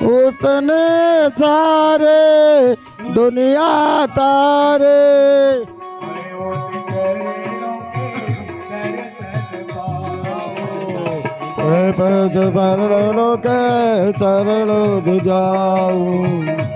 उसने सारे दुनिया तारे पद चरणों के चरणों जाऊं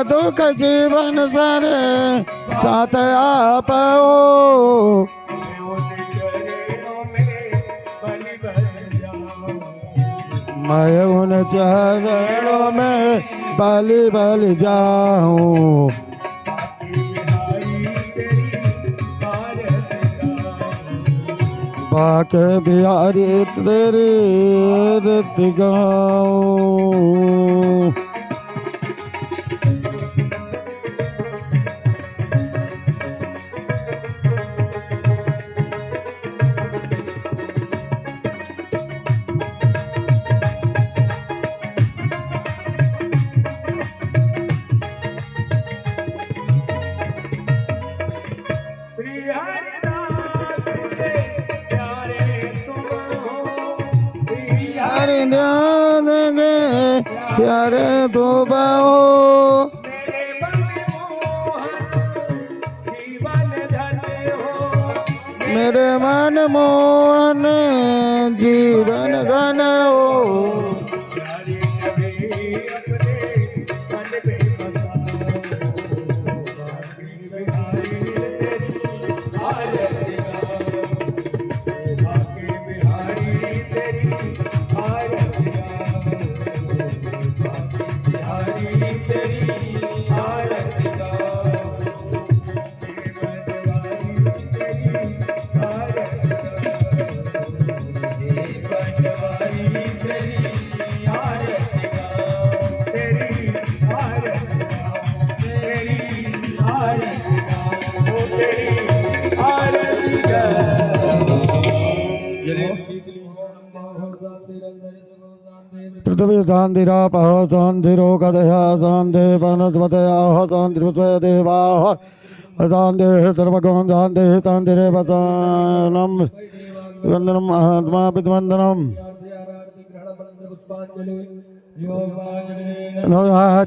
दुख जीवन सारे साथ आप हो मैं उन चरणों में बलि बलि जाऊं बाके बिहारी तेरी रत गाऊं प्यारे तो बाओ मेरे मन मोहन जीवन घन हो पृथ्वी शांतिरा पह शांतिरो कदया शांति वनस्पतया शांतिर्वय देवा शांति सर्वगुण शांति शांतिरे वतनम वंदनम महात्मा पितवंदनम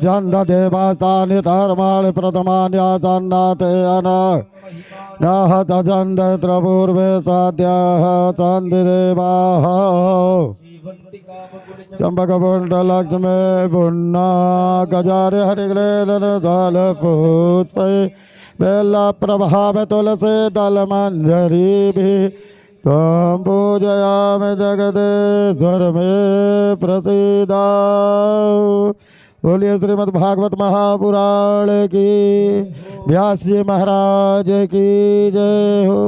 चंद देवास्तानि धर्माणि प्रथमान्यासन्नाते अन नाहत चंद पूर्वे साध्याः चंद देवाः चंपक पुंडलक्ष्मी पुन्ना गजारे हरिग्लेन दल पुष्प बेला प्रभाव तुलसी दल मंजरी भी तम पूजयामि जगदेश्वर में प्रसीदा। बोलिए श्रीमद् भागवत महापुराण की व्यास जी महाराज की जय हो।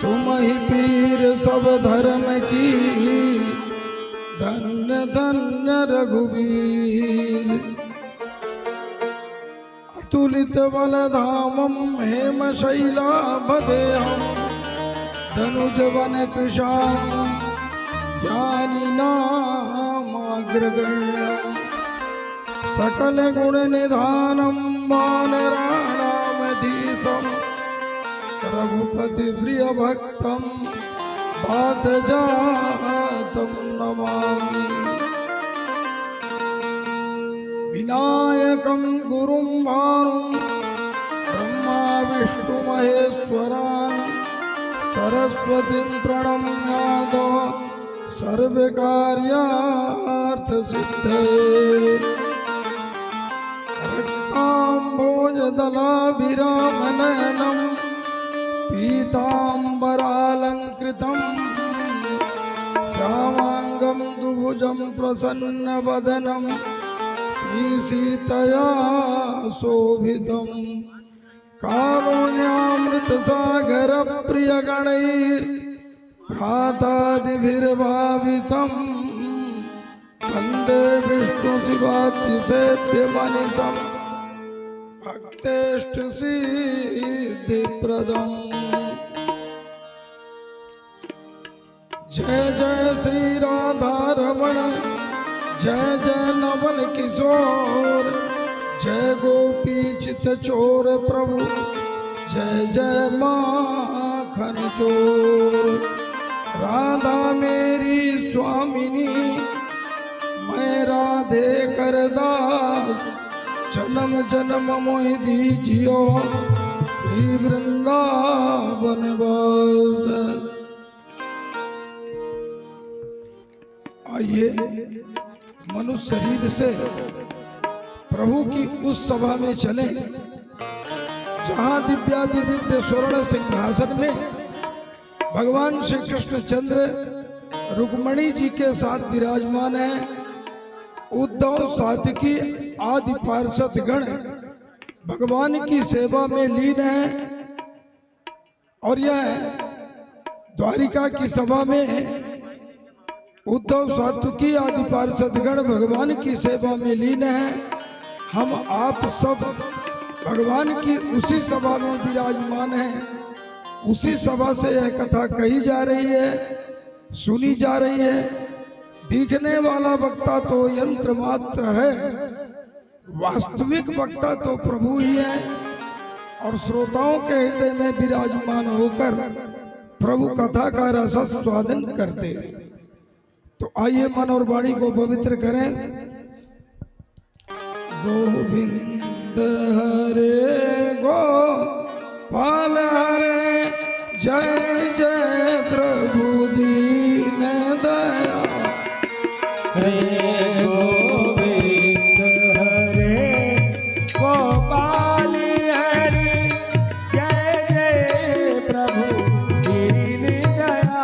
तुम ही पीर सब धर्म की धन्य धन्य रघुवीर। अतुलित बल धामम हेम शैलाभदेहम धनुज वन कृशाम ज्ञानी नामाग्रगण्यम सकल गुण निधानम वानराणामधीशम रघुपति प्रिय भक्तम पादजातं नमामि। विनायकं गुरुं भानुं ब्रह्मा विष्णु महेश्वरान् सरस्वतीं प्रणम्यादो सर्वकार्यार्थसिद्धये। रक्ताम्भोजदलाभिरामनयनं पीताम्बरालङ्कृतं श्यामाङ्गं दुभुजं प्रसन्नवदनं श्रीसीतया शोभितं। कारुण्यामृतसागरप्रियगणैर्भ्रातादिभिर्भावितं वन्दे विष्णुशिवातिसेव्यमनिशं भक्तेष्टसिद्धिप्रदम्। जय जय श्री राधारमण जय जय नवल किशोर जय गोपी चित चोर प्रभु जय जय माखन चोर। राधा मेरी स्वामिनी मैं राधे कर दास जन्म जन्म मोहि दीजियो श्री वृंदावन वास। आइए मनुष्य शरीर से प्रभु की उस सभा में चले जहां दिव्याति दिव्य स्वर्ण सिंहासन में भगवान श्री कृष्ण चंद्र रुक्मणी जी के साथ विराजमान है। उद्धव सात्विकी आदि पार्षद गण भगवान की सेवा में लीन है और यह द्वारिका की सभा में उद्धव सात्विकी आदि पार्षदगण भगवान की सेवा में लीन है। हम आप सब भगवान की उसी सभा में विराजमान हैं। उसी सभा से यह कथा कही जा रही है, सुनी जा रही है। दिखने वाला वक्ता तो यंत्र मात्र है, वास्तविक वक्ता तो प्रभु ही है और श्रोताओं के हृदय में विराजमान होकर प्रभु कथा का रस स्वादन करते हैं। तो आइए मन और वाणी को पवित्र करें। गोविंद हरे गोपाल हरे जय जय प्रभु दीन दया। हरे गोविंद हरे गोपाल हरे जय जय प्रभु दीन दया।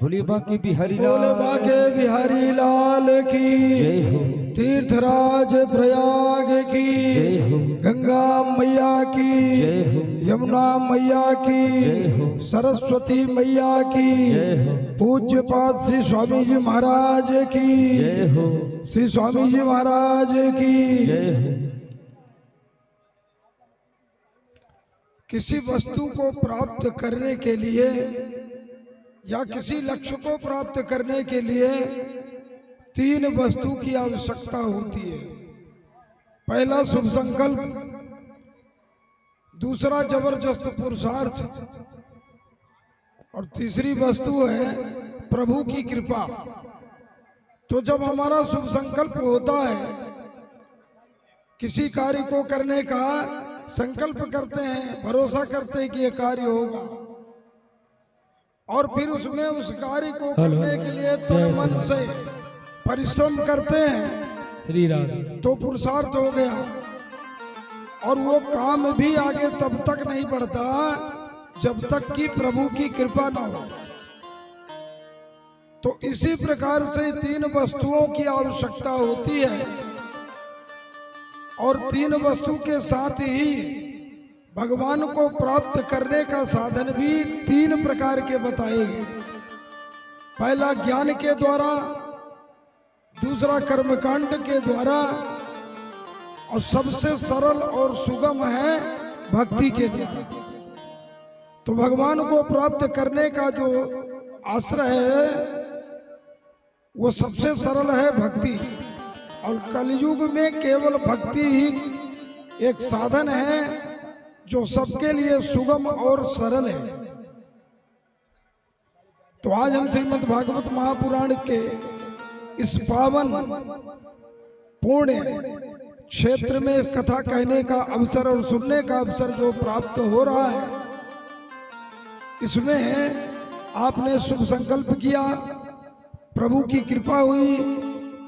भोले बाके बिहारी बोले लाल बाके बिहारी लाल की जय हो, तीर्थराज प्रयाग की जय हो, गंगा मैया की जय हो, यमुना मैया की जय हो, सरस्वती मैया की जय हो, पूज्य पाद श्री स्वामी जी महाराज की जय हो, श्री स्वामी जी महाराज की जय हो। किसी वस्तु को प्राप्त करने के लिए या किसी लक्ष्य को प्राप्त करने के लिए तीन वस्तु की आवश्यकता होती है। पहला शुभ संकल्प, दूसरा जबरदस्त पुरुषार्थ और तीसरी वस्तु है प्रभु की कृपा। तो जब हमारा शुभ संकल्प होता है, किसी कार्य को करने का संकल्प करते हैं, भरोसा करते हैं कि यह कार्य होगा और फिर उसमें उस कार्य को करने के लिए तन मन से परिश्रम करते हैं श्री राम तो पुरुषार्थ हो गया और वो काम भी आगे तब तक नहीं बढ़ता जब तक कि प्रभु की कृपा ना हो। तो इसी प्रकार से तीन वस्तुओं की आवश्यकता होती है और तीन वस्तु के साथ ही भगवान को प्राप्त करने का साधन भी तीन प्रकार के बताए गए। पहला ज्ञान के द्वारा, दूसरा कर्मकांड के द्वारा और सबसे सरल और सुगम है भक्ति के द्वारा। तो भगवान को प्राप्त करने का जो आश्रय है वो सबसे सरल है भक्ति, और कलयुग में केवल भक्ति ही एक साधन है जो सबके लिए सुगम और सरल है। तो आज हम श्रीमद् भागवत महापुराण के इस पावन पुण्य क्षेत्र में इस कथा कहने का अवसर और सुनने का अवसर जो प्राप्त हो रहा है, इसमें आपने शुभ संकल्प किया, प्रभु की कृपा हुई,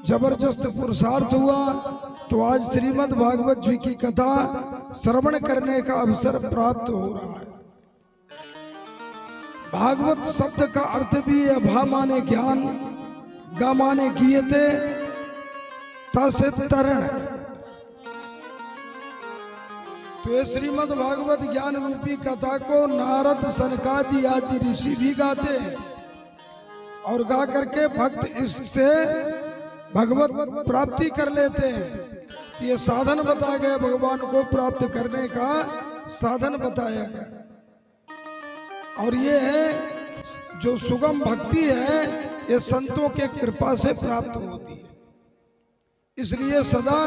जबरदस्त पुरुषार्थ हुआ, तो आज श्रीमद् भागवत जी की कथा श्रवण करने का अवसर प्राप्त हो रहा है। भागवत शब्द का अर्थ भी है भा माने ज्ञान, गा माने गीयते, ता से तरण। तो ये श्रीमद् भागवत ज्ञान रूपी कथा को नारद सनकादि आदि ऋषि भी गाते हैं और गा करके भक्त इससे भगवत प्राप्ति कर लेते हैं। ये साधन बताया गया, भगवान को प्राप्त करने का साधन बताया गया। और ये है जो सुगम भक्ति है, ये संतों के कृपा से प्राप्त होती है। इसलिए सदा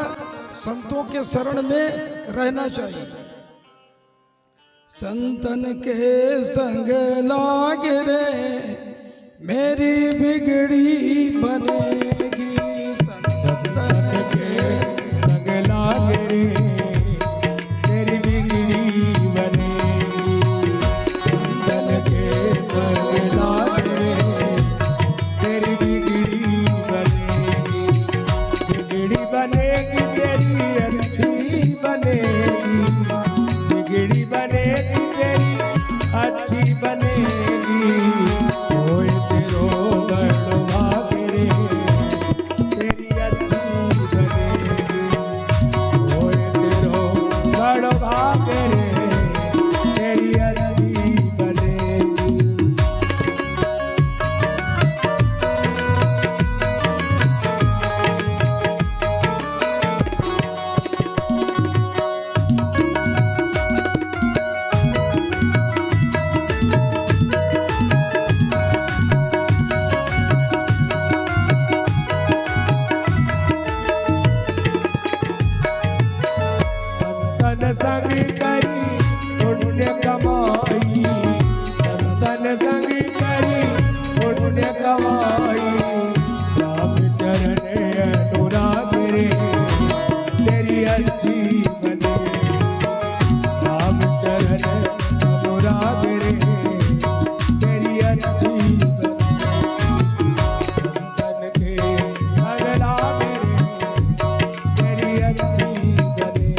संतों के शरण में रहना चाहिए। संतन के संग लाग रे मेरी बिगड़ी बनेगी, संतन के संग लाग रे तेरी बिगड़ी बनेगी, संतन के संग लाग रे तेरी बिगड़ी बनेगी, बिगड़ी बनेगी तेरी अच्छी बनेगी, बिगड़ी बनेगी तेरी अच्छी बनेगी, होए तेरो बड़ भाग रे तेरी अच्छी बनेगी, होए तेरो बड़ भाग रे तेरी अच्छी बनेगी। संतन संग करी पुण्य कमाई, संतन संग करी पुण्य कमाई, राम चरण अनुराग रे तेरी अच्छी बनेगी, राम चरण अनुराग रे तेरी अच्छी बनेगी, संतन के संग लाग रे तेरी अच्छी बनेगी।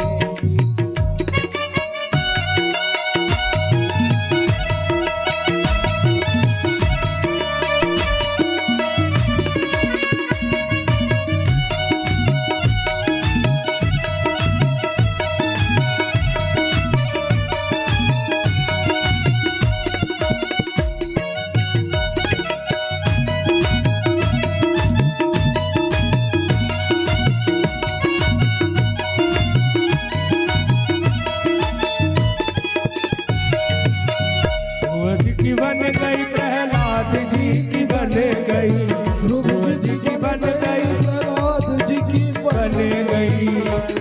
की बन गई, प्रहलाद जी की बन गई, ध्रुव जी की बन गई, प्रहलाद जी की बन गई।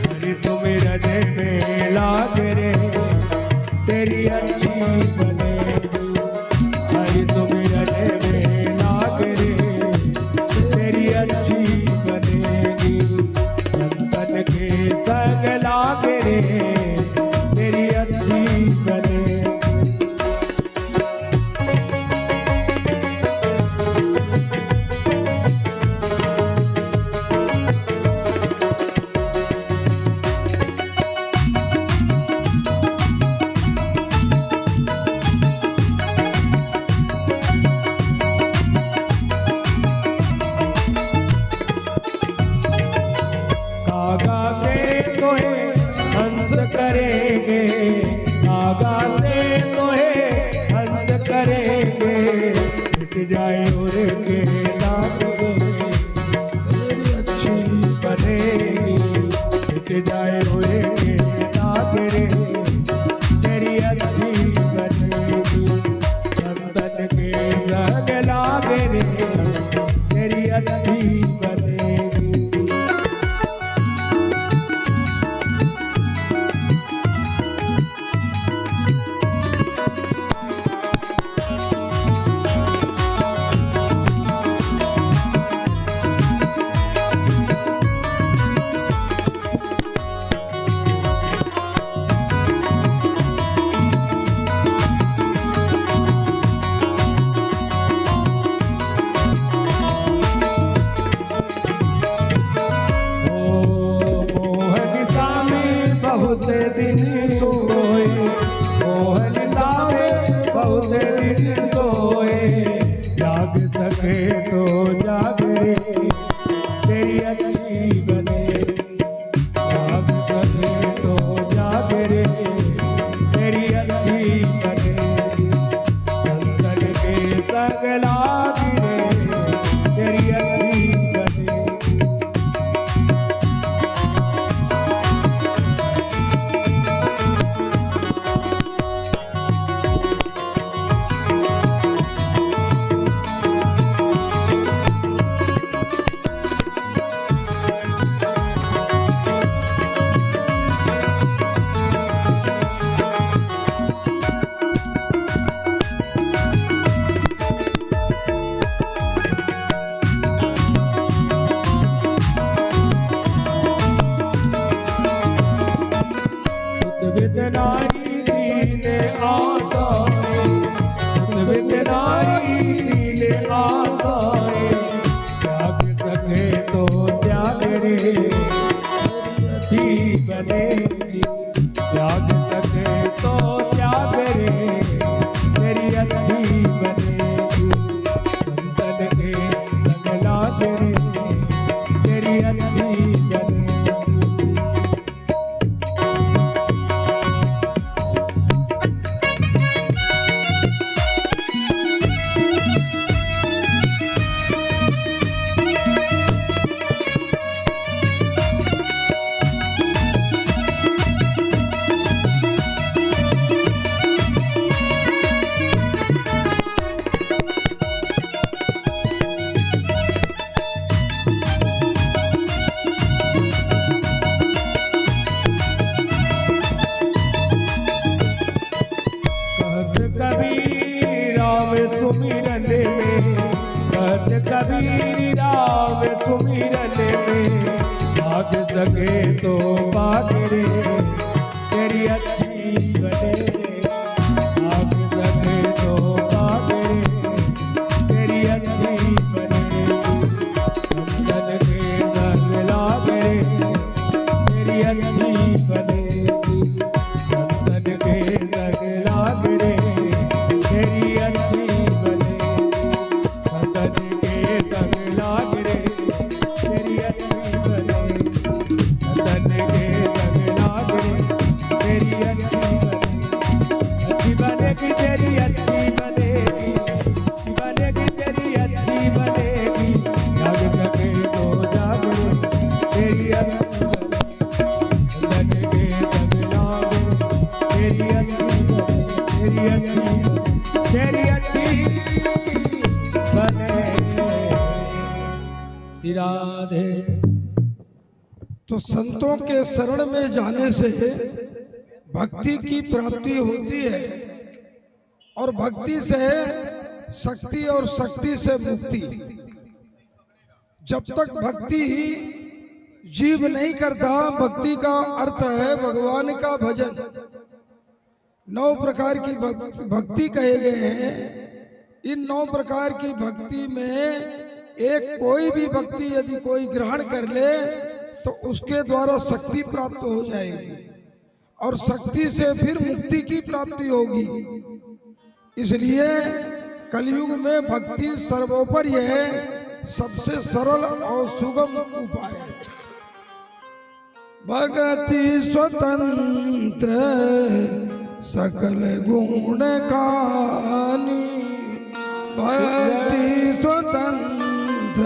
हरि सुमिरन में लाग रे तेरी अच्छी बनेगी, हरि सुमिरन में लाग रे तेरी अच्छी बनेगी। संतन के संग लाग रे तेरी अच्छी बनेगी। कागा से तोहे हंस करेंगे, कागा से तोहे हंस करेंगे, मिट जाए उनके दाग रे तेरी अच्छी बनेगी, मिट जाए उनके दाग रे तेरी अच्छी बनेगी। संतन के संग लाग रे तेरी अच्छी बनेगी। बहुत दिन सोए, मोहन सावे बहुत दिन सोए, जाग सके तो जाग रे तेरी अच्छी बनेगी, जाग सके तो जाग रे तेरी अच्छी बनेगी। संतन के संग लाग रे तेरी अच्छी बनेगी। नारी दीन आसाए, नारी दीन आसाए, त्याग सके तो त्याग रे अच्छी बनेगी, त्याग सके तो त्याग रे तेरी अच्छी बनेगी। संतन के संग लाग रे तेरी अच्छी बनेगी। सुमिरन में कहत कबीर राम सुमिरन में, भाग सके तो भाग रे तेरी अच्छी बने, भाग सके तो भाग रे तेरी अच्छी बने। संतन के संग लाग रे तेरी अच्छी बनेगी, संतन के संग लाग रे तेरी अच्छी लाग रे तेरी अच्छी बनेगी, संतन के संग लाग रे तेरी अच्छी बनेगी, अच्छी बनेगी तेरी अच्छी बनेगी, अच्छी बनेगी तेरी अच्छी बनेगी। जाग सके तो जाग रे तेरी अच्छी बनेगी, संतन के संग लाग रे तेरी अच्छी बनेगी, तेरी अच्छी राधे। तो संतों के शरण में जाने से भक्ति की प्राप्ति होती है, और भक्ति से शक्ति, और शक्ति से मुक्ति। जब तक भक्ति जीव नहीं करता, भक्ति का अर्थ है भगवान का भजन। 9 प्रकार की भक्ति कहे गए हैं। इन 9 प्रकार की भक्ति में एक कोई भी भक्ति यदि कोई ग्रहण कर ले तो उसके द्वारा शक्ति प्राप्त हो जाएगी, और शक्ति से फिर मुक्ति की प्राप्ति होगी। इसलिए कलयुग में भक्ति सर्वोपरि है, सबसे सरल और सुगम उपाय है। भक्ति स्वतंत्र सकल गुण खानी, भक्ति स्वतंत्र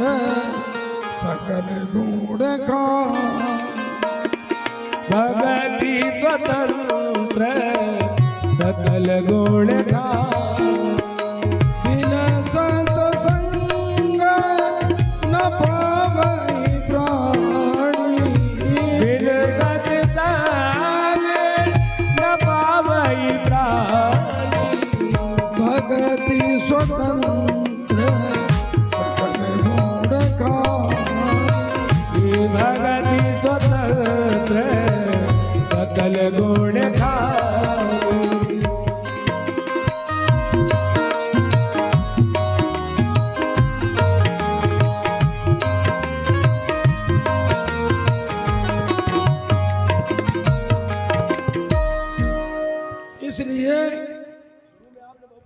सकल गुण खानी, भगति स्वतंत्र सकल गुण खानी, बिन संत संग न पावै प्राणी, बिन सत्संग न पावै प्राणी, भक्ति स्वतंत्र सकल गुण खानी, भगति स्वतंत्र सकल गुण खानी। इसलिए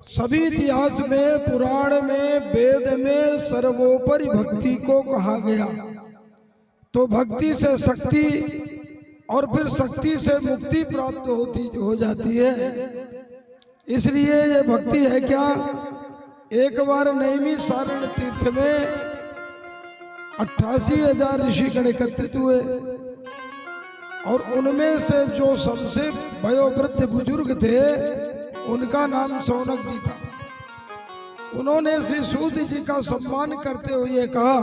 सभी इतिहास में, पुराण में, वेद में सर्वोपरि भक्ति को कहा गया। तो भक्ति से शक्ति, और फिर शक्ति से मुक्ति प्राप्त हो जाती है। इसलिए ये भक्ति है क्या? एक बार नैमिषारण्य तीर्थ में 88,000 ऋषिगण एकत्रित हुए, और उनमें से जो सबसे वयोवृद्ध बुजुर्ग थे उनका नाम सौनक जी था। उन्होंने श्री सूत जी का सम्मान करते हुए कहा,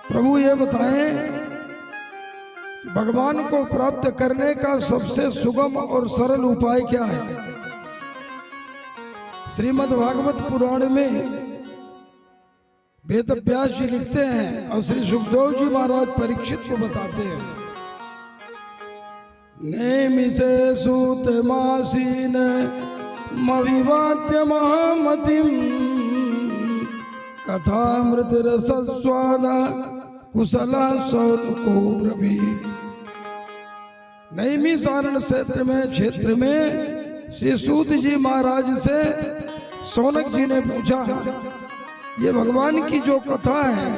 प्रभु ये बताएं कि भगवान को प्राप्त करने का सबसे सुगम और सरल उपाय क्या है? श्रीमद् भागवत पुराण में वेद व्यास जी लिखते हैं, और श्री सुखदेव जी महाराज परीक्षित को बताते हैं, नैमिषे सूत मासीन मविवाद्य महामतिम, कथामृत रसस्वाद कुशला सौनको ब्रवीत। नैमिषारण्य क्षेत्र में श्री सूत जी महाराज से सौनक जी ने पूछा, ये भगवान की जो कथा है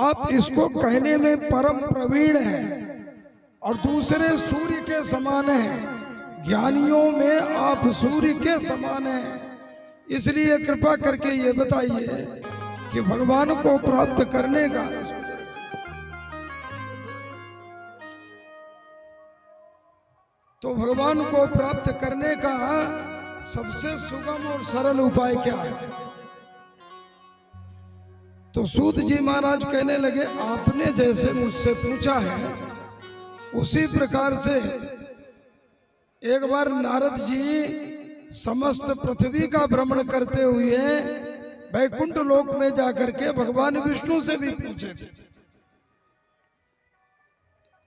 आप इसको कहने में परम प्रवीण हैं, और दूसरे सूर्य के समान है, ज्ञानियों में आप सूर्य के समान हैं। इसलिए कृपा करके ये बताइए कि भगवान को प्राप्त करने का, तो भगवान को प्राप्त करने का सबसे सुगम और सरल उपाय क्या है? तो सूत जी महाराज कहने लगे, आपने जैसे मुझसे पूछा है उसी प्रकार से एक बार नारद जी समस्त पृथ्वी का भ्रमण करते हुए वैकुंठ लोक में जाकर के भगवान विष्णु से भी पूछे थे।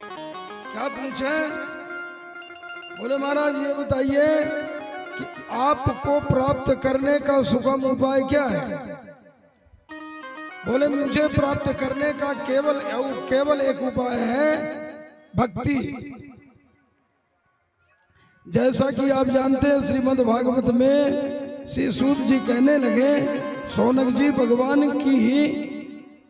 क्या पूछे? बोले महाराज ये बताइए कि आपको प्राप्त करने का सुगम उपाय क्या है? बोले मुझे प्राप्त करने का केवल एक उपाय है, भक्ति। जैसा कि आप जानते हैं श्रीमद् भागवत में श्री सूत जी कहने लगे, सौनक जी भगवान की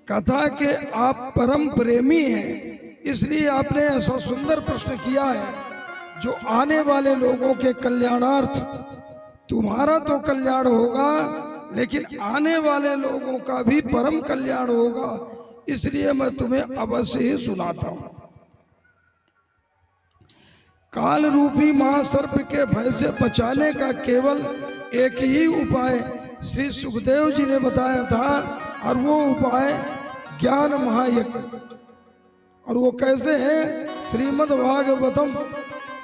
कथा के आप परम प्रेमी हैं, इसलिए आपने ऐसा सुंदर प्रश्न किया है जो आने वाले लोगों के कल्याणार्थ, तुम्हारा तो कल्याण होगा लेकिन आने वाले लोगों का भी परम कल्याण होगा, इसलिए मैं तुम्हें अवश्य ही सुनाता हूं। काल रूपी महासर्प के भय से बचाने का केवल एक ही उपाय श्री सुखदेव जी ने बताया था, और वो उपाय ज्ञान महायज्ञ। और वो कैसे है? श्रीमद् भागवतम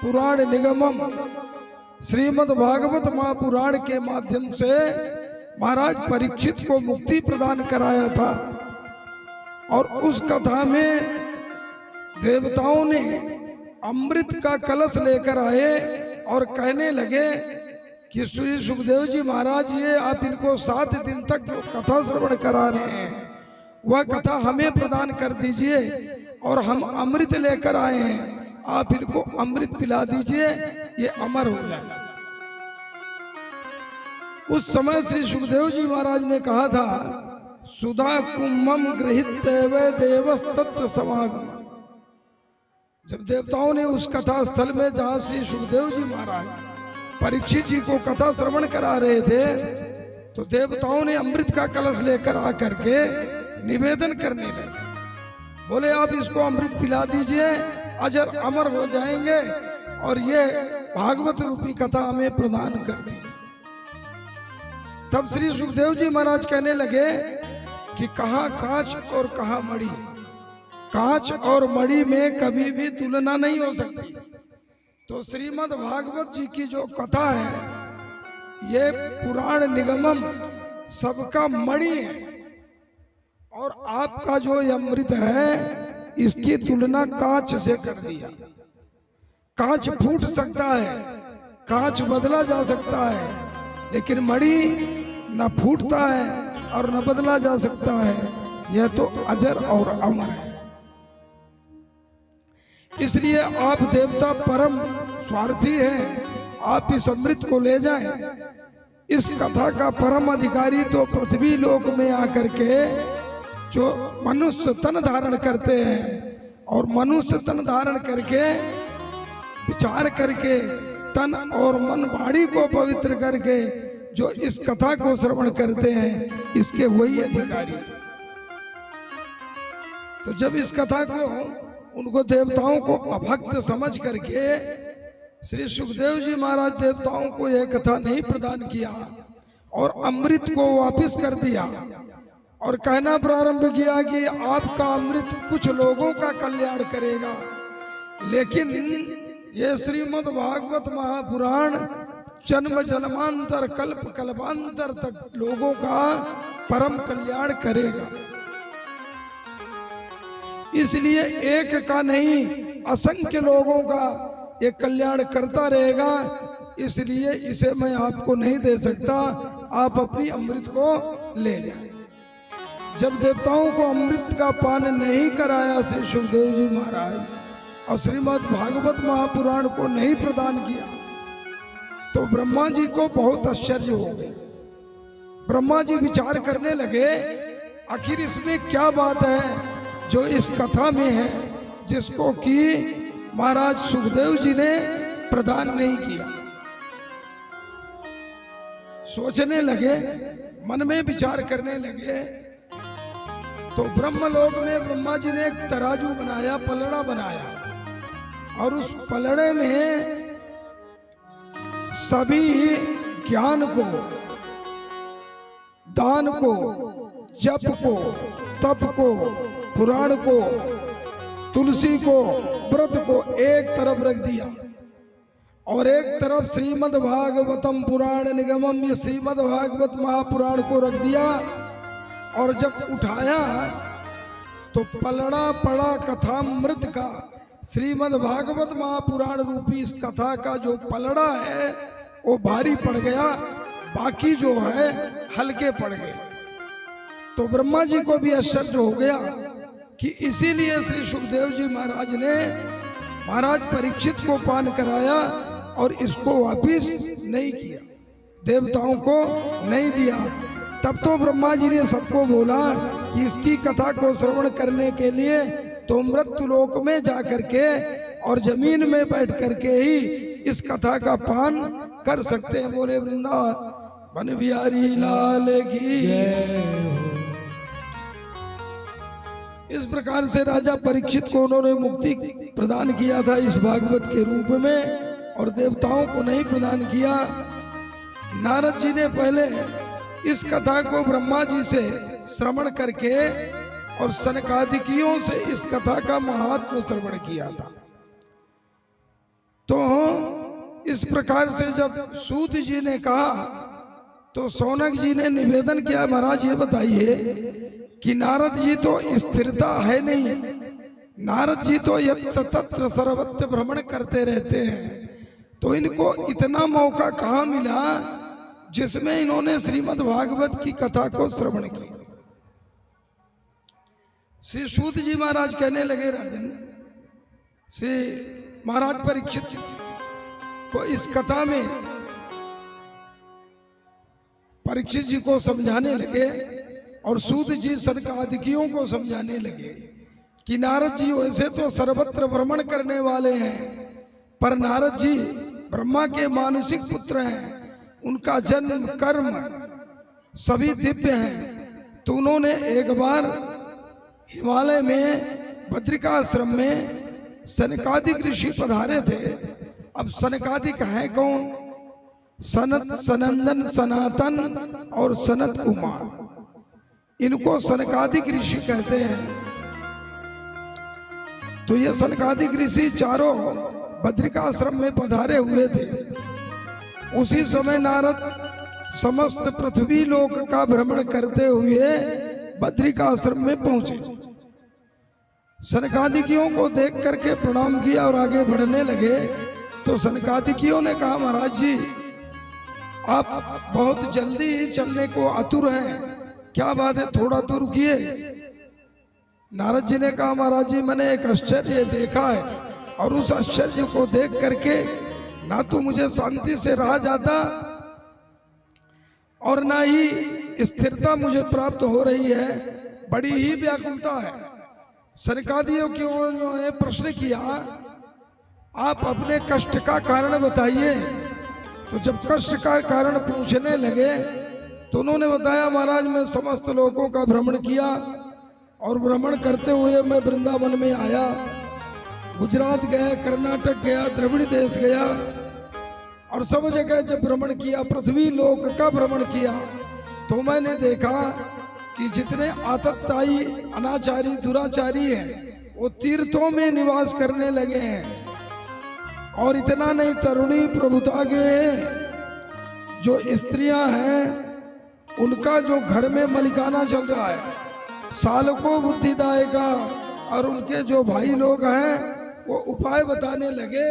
पुराण निगमम, श्रीमद् भागवत महापुराण के माध्यम से महाराज परीक्षित को मुक्ति प्रदान कराया था। और उस कथा में देवताओं ने अमृत का कलश लेकर आए और कहने लगे कि श्री सुखदेव जी महाराज, ये आप इनको 7 दिन तक जो कथा श्रवण करा रहे हैं वह कथा हमें प्रदान कर दीजिए, और हम अमृत लेकर आए हैं, आप इनको अमृत पिला दीजिए, ये अमर हो जाए। उस समय श्री सुखदेव जी महाराज ने कहा था, सुधा कुंभम गृहीत देवस्तत्र समागम। जब देवताओं ने उस कथा स्थल में जहां श्री सुखदेव जी महाराज परीक्षित जी को कथा श्रवण करा रहे थे, तो देवताओं ने अमृत का कलश लेकर आकर के निवेदन करने लगे, बोले आप इसको अमृत पिला दीजिए, अजर अमर हो जाएंगे, और ये भागवत रूपी कथा हमें प्रदान कर दी। तब श्री सुखदेव जी महाराज कहने लगे कि कहाँ कांच और कहाँ मणि, कांच और मणि में कभी भी तुलना नहीं हो सकती। तो श्रीमद् भागवत जी की जो कथा है ये पुराण निगमम सबका मणि है, और आपका जो अमृत है इसकी तुलना कांच से कर दिया। कांच फूट सकता है, कांच बदला जा सकता है, लेकिन मणि न फूटता है और न बदला जा सकता है, यह तो अजर और अमर है। इसलिए आप देवता परम स्वार्थी हैं, आप इस अमृत को ले जाएं। इस कथा का परम अधिकारी तो पृथ्वी लोक में आकर के जो मनुष्य तन धारण करते हैं, और मनुष्य तन धारण करके विचार करके तन और मन वाणी को पवित्र करके जो इस कथा को श्रवण करते हैं, इसके वही अधिकारी। तो जब इस कथा को उनको देवताओं को अभक्त समझ करके श्री सुखदेव जी महाराज देवताओं को यह कथा नहीं प्रदान किया और अमृत को वापस कर दिया, और कहना प्रारंभ किया कि आपका अमृत कुछ लोगों का कल्याण करेगा, लेकिन ये श्रीमद् भागवत महापुराण जन्म जन्मांतर कल्प कल्पांतर तक लोगों का परम कल्याण करेगा। इसलिए एक का नहीं असंख्य लोगों का ये कल्याण करता रहेगा, इसलिए इसे मैं आपको नहीं दे सकता, आप अपनी अमृत को ले जाएं। जब देवताओं को अमृत का पान नहीं कराया श्री सुखदेव जी महाराज और श्रीमद् भागवत महापुराण को नहीं प्रदान किया, तो ब्रह्मा जी को बहुत आश्चर्य हो गया। ब्रह्मा जी विचार करने लगे, आखिर इसमें क्या बात है जो इस कथा में है, जिसको कि महाराज सुखदेव जी ने प्रदान नहीं किया। सोचने लगे, मन में विचार करने लगे, तो ब्रह्मलोक में ब्रह्मा जी ने एक तराजू बनाया, पलड़ा बनाया, और उस पलड़े में सभी ज्ञान को, दान को, जप को, तप को, पुराण को, तुलसी को, व्रत को एक तरफ रख दिया, और एक तरफ श्रीमद् भागवतम पुराण निगमम, ये श्रीमद् भागवत महापुराण को रख दिया। और जब उठाया तो पलड़ा पड़ा कथामृत का, श्रीमद् भागवत महापुराण रूपी इस कथा का जो पलड़ा है वो भारी पड़ गया, बाकी जो है हल्के पड़ गए। तो ब्रह्मा जी को भी आश्चर्य हो गया कि इसीलिए श्री सुखदेव जी महाराज ने महाराज परीक्षित को पान कराया और इसको वापिस नहीं किया, देवताओं को नहीं दिया। तब तो ब्रह्मा जी ने सबको बोला कि इसकी कथा को श्रवण करने के लिए तो मृत्युलोक में जाकर के और जमीन में बैठ करके ही इस कथा का पान कर सकते हैं। बोले वृंदावन बिहारी लाल की। इस प्रकार से राजा परीक्षित को उन्होंने मुक्ति प्रदान किया था इस भागवत के रूप में, और देवताओं को नहीं प्रदान किया। नारद जी ने पहले इस कथा को ब्रह्मा जी से श्रवण करके और सनकादिकियों से इस कथा का महात्म्य श्रवण किया था। तो इस प्रकार से जब सूत जी ने कहा तो शौनक जी ने निवेदन किया, महाराज ये बताइए कि नारद जी तो स्थिरता है नहीं, नारद जी तो यत्र तत्र सर्वत्र भ्रमण करते रहते हैं, तो इनको इतना मौका कहाँ मिला जिसमें इन्होंने श्रीमद् भागवत की कथा को श्रवण किया। श्री सूत जी महाराज कहने लगे, राजन, श्री महाराज परीक्षित को इस कथा में परीक्षित जी को समझाने लगे और सूत जी सनकादिकियों को समझाने लगे कि नारद जी वैसे तो सर्वत्र भ्रमण करने वाले हैं, पर नारद जी ब्रह्मा के मानसिक पुत्र हैं, उनका जन्म कर्म सभी दिव्य हैं। तो उन्होंने एक बार हिमालय में बद्रिकाश्रम में सनकादिक ऋषि पधारे थे। अब सनकादिक है कौन? सनत, सनंदन, सनातन और सनत कुमार, इनको सनकादिक ऋषि कहते हैं। तो ये सनकादिक ऋषि चारों बद्रिकाश्रम में पधारे हुए थे। उसी समय नारद समस्त पृथ्वी लोक का भ्रमण करते हुए बद्रिकाश्रम में पहुंचे। सनकादिकियों को देख करके प्रणाम किया और आगे बढ़ने लगे। तो सनकादिकियों ने कहा, महाराज जी आप बहुत जल्दी चलने को आतुर हैं, क्या बात है, थोड़ा तो रुकिए। नारद जी ने कहा, महाराज जी मैंने एक आश्चर्य देखा है और उस आश्चर्य को देख करके ना तो मुझे शांति से रहा जाता और ना ही स्थिरता मुझे प्राप्त हो रही है, बड़ी ही व्याकुलता है। सनकादियों ने प्रश्न किया, आप अपने कष्ट का कारण बताइए। तो जब कष्ट का कारण पूछने लगे तो उन्होंने बताया, महाराज मैं समस्त लोगों का भ्रमण किया और भ्रमण करते हुए मैं वृंदावन में आया, गुजरात गया, कर्नाटक गया, द्रविड़ देश गया और सब जगह जब भ्रमण किया, पृथ्वी लोक का भ्रमण किया, तो मैंने देखा कि जितने आतताई, अनाचारी, दुराचारी हैं वो तीर्थों में निवास करने लगे हैं। और इतना नहीं, तरुणी प्रभुता के जो स्त्रियां हैं उनका जो घर में मलिकाना चल रहा है, सालकों बुद्धिदायका, और उनके जो भाई लोग हैं वो उपाय बताने लगे।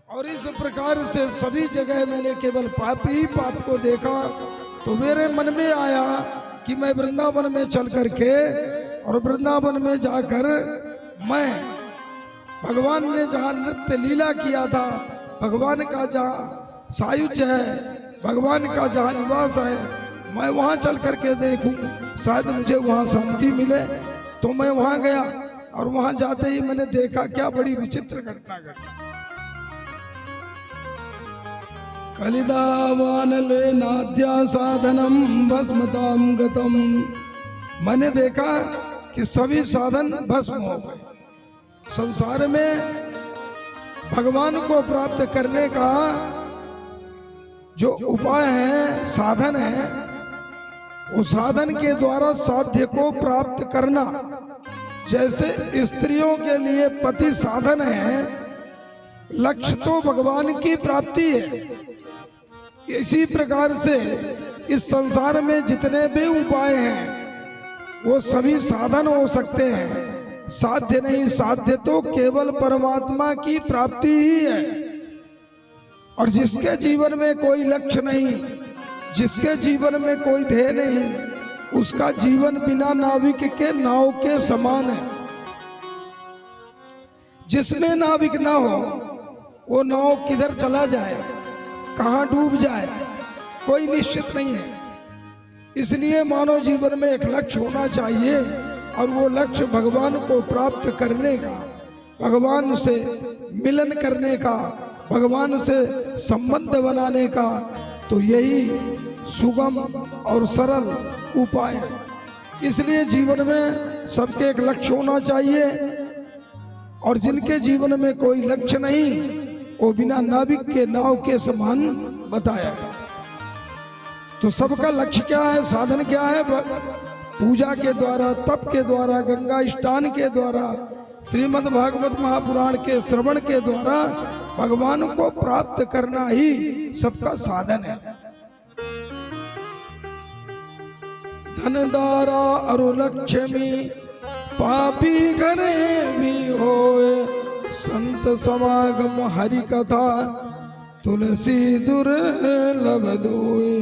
और इस प्रकार से सभी जगह मैंने केवल पाप ही पाप को देखा। तो मेरे मन में आया कि मैं वृंदावन में चल करके और वृंदावन में जाकर मैं भगवान ने जहाँ नृत्य लीला किया था, भगवान का जहाँ सायुज्य है, भगवान का जहाँ निवास है, मैं वहाँ चल करके देखूं, शायद मुझे वहाँ शांति मिले। तो मैं वहाँ गया और वहाँ जाते ही मैंने देखा क्या बड़ी विचित्र घटना घटी। कलिदावानले नाद्या साधनम भस्मताम गतम, मैंने देखा कि सभी साधन भस्म हो गए। संसार में भगवान को प्राप्त करने का जो उपाय है, साधन है, उस साधन के द्वारा साध्य को प्राप्त करना, जैसे स्त्रियों के लिए पति साधन है, लक्ष्य तो भगवान की प्राप्ति है। इसी प्रकार से इस संसार में जितने भी उपाय हैं वो सभी साधन हो सकते हैं, साध्य नहीं। साध्य तो केवल परमात्मा की प्राप्ति ही है। और जिसके जीवन में कोई लक्ष्य नहीं, जिसके जीवन में कोई ध्येय नहीं, उसका जीवन बिना नाविक के नाव के समान है। जिसमें नाविक ना हो वो नाव किधर चला जाए, कहाँ डूब जाए, कोई निश्चित नहीं है। इसलिए मानव जीवन में एक लक्ष्य होना चाहिए और वो लक्ष्य भगवान को प्राप्त करने का, भगवान से मिलन करने का, भगवान से संबंध बनाने का। तो यही सुगम और सरल उपाय है। इसलिए जीवन में सबके एक लक्ष्य होना चाहिए और जिनके जीवन में कोई लक्ष्य नहीं वो बिना नाविक के नाव के समान बताया। तो सबका लक्ष्य क्या है, साधन क्या है? पूजा के द्वारा, तप के द्वारा, गंगा स्नान के द्वारा, श्रीमद् भागवत महापुराण के श्रवण के द्वारा भगवान को प्राप्त करना ही सबका साधन है। धन दारा अरु लक्ष्मी पापी घरे भी होए, संत समागम हरि कथा तुलसी दुर्लभ दोए।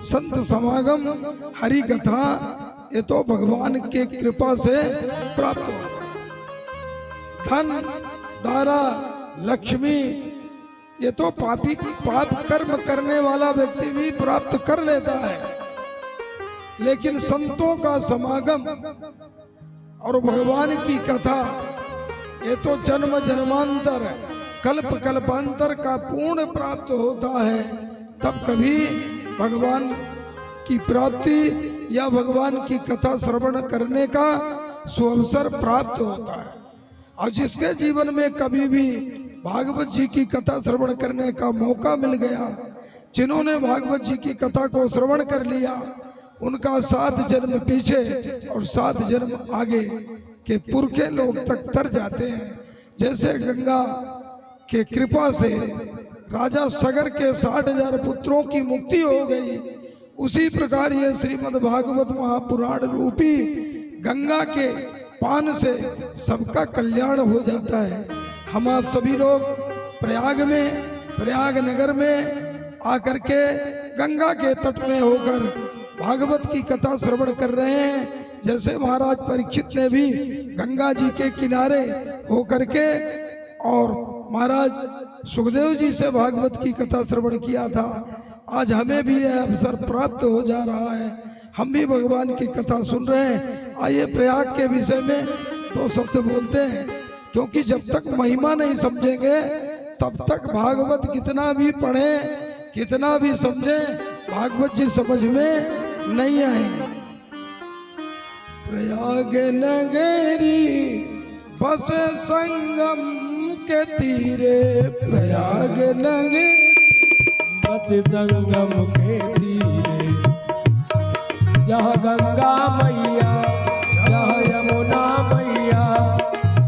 संत समागम हरि कथा ये तो भगवान के कृपा से प्राप्त हो। धन दारा लक्ष्मी ये तो पाप कर्म करने वाला व्यक्ति भी प्राप्त कर लेता है, लेकिन संतों का समागम और भगवान की कथा ये तो जन्म जन्मांतर कल्प कल्पांतर का पूर्ण प्राप्त होता है। तब कभी भगवान की प्राप्ति या भगवान की कथा श्रवण करने का सुअवसर प्राप्त होता है। और जिसके जीवन में कभी भी भागवत जी की कथा श्रवण करने का मौका मिल गया, जिन्होंने भागवत जी की कथा को श्रवण कर लिया, उनका 7 जन्म पीछे और 7 जन्म आगे के पुरखे लोग तक तर जाते हैं। जैसे गंगा के कृपा से राजा सगर के 60,000 पुत्रों की मुक्ति हो गई, उसी प्रकार ये श्रीमद् भागवत महापुराण रूपी गंगा के पान से सबका कल्याण हो जाता है। हम आप सभी लोग प्रयाग नगर में आकर के गंगा के तट में होकर भागवत की कथा श्रवण कर रहे हैं। जैसे महाराज परीक्षित ने भी गंगा जी के किनारे होकर के और महाराज सुखदेव जी से भागवत की कथा श्रवण किया था, आज हमें भी यह अवसर प्राप्त हो जा रहा है। हम भी भगवान की कथा सुन रहे हैं। आइए प्रयाग के विषय में 2 शब्द बोलते हैं, क्योंकि जब तक महिमा नहीं समझेंगे तब तक भागवत कितना भी पढ़ें, कितना भी समझें, भागवत जी समझ में नहीं आएंगे। प्रयाग नगरी बस संगम के तीरे, प्रयाग नगरी बस संगम के तीरे, जहाँ गंगा मैया जहाँ यमुना मैया,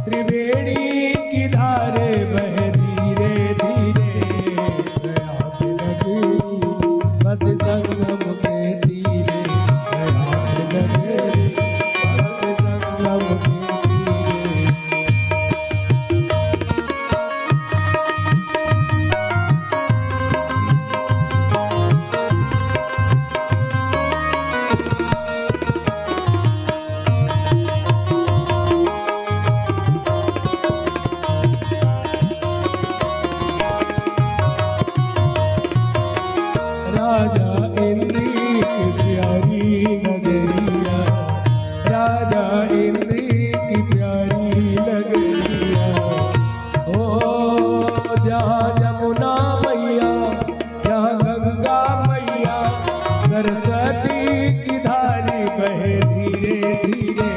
त्रिवेणी की धारे बह धीरे धीरे। प्रयाग नगरी बस संगम के तीरे, प्रयाग नगरी बस संगम के तीरे। राजा इंद्री की प्यारी नगरिया, राजा इंद्री की प्यारी नगरिया। ओ जहाँ यमुना मैया जहाँ गंगा मैया, सरस्वती की धारी बहे धीरे धीरे।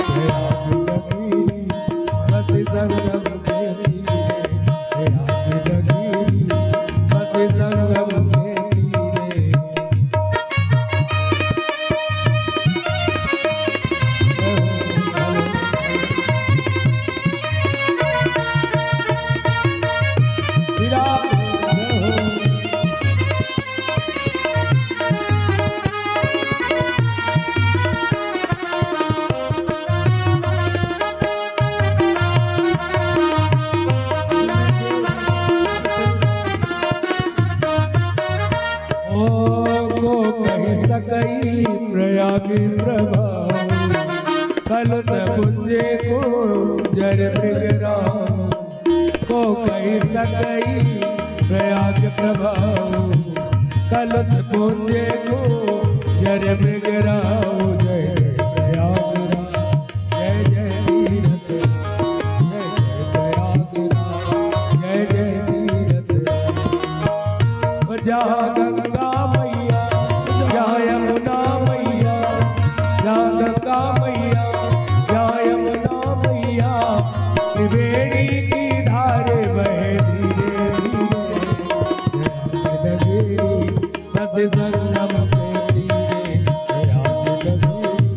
प्रयाग नगरी बस संगम के तीरे, प्रयाग नगरी बस संगम के सकई प्रयाग प्रभाव, कलत पुंजे को जर मृगराव। को कही सकई प्रयाग प्रभाव, कलत पुंजे को जर मृगराव। जय जय प्रयाग राम, जय जय तीरथ, जय जय प्रयाग राम, जय जय तीरथ। जहाँ गंगा मैया जहाँ यमुना मैया, जहाँ गंगा मैया जहाँ यमुना मैया, त्रिवेणी की धारे बहे धीरे धीरे। प्रयाग नगरी बस संगम के तीरे, प्रयाग नगरी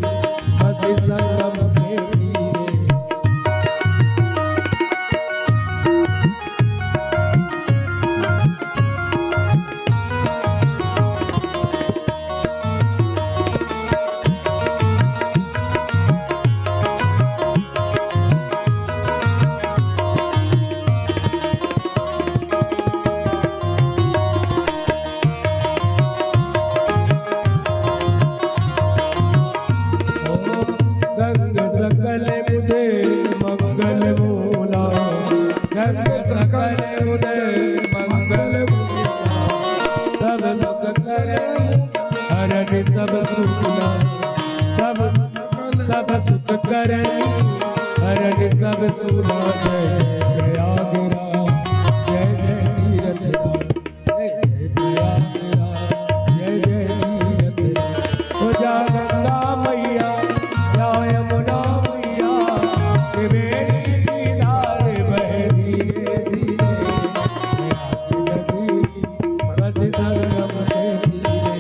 सब सुख करे हरण सब सुखला सब सब सुख करे हरण सब सुखला जय प्रयागराज जय जय तीरथ जय जय प्रयागराज जय जय तीरथ हो जा गंगा मैया या यमुना मैया त्रिवेणी की धार बह धीरे धीरे बस संगम के तीरे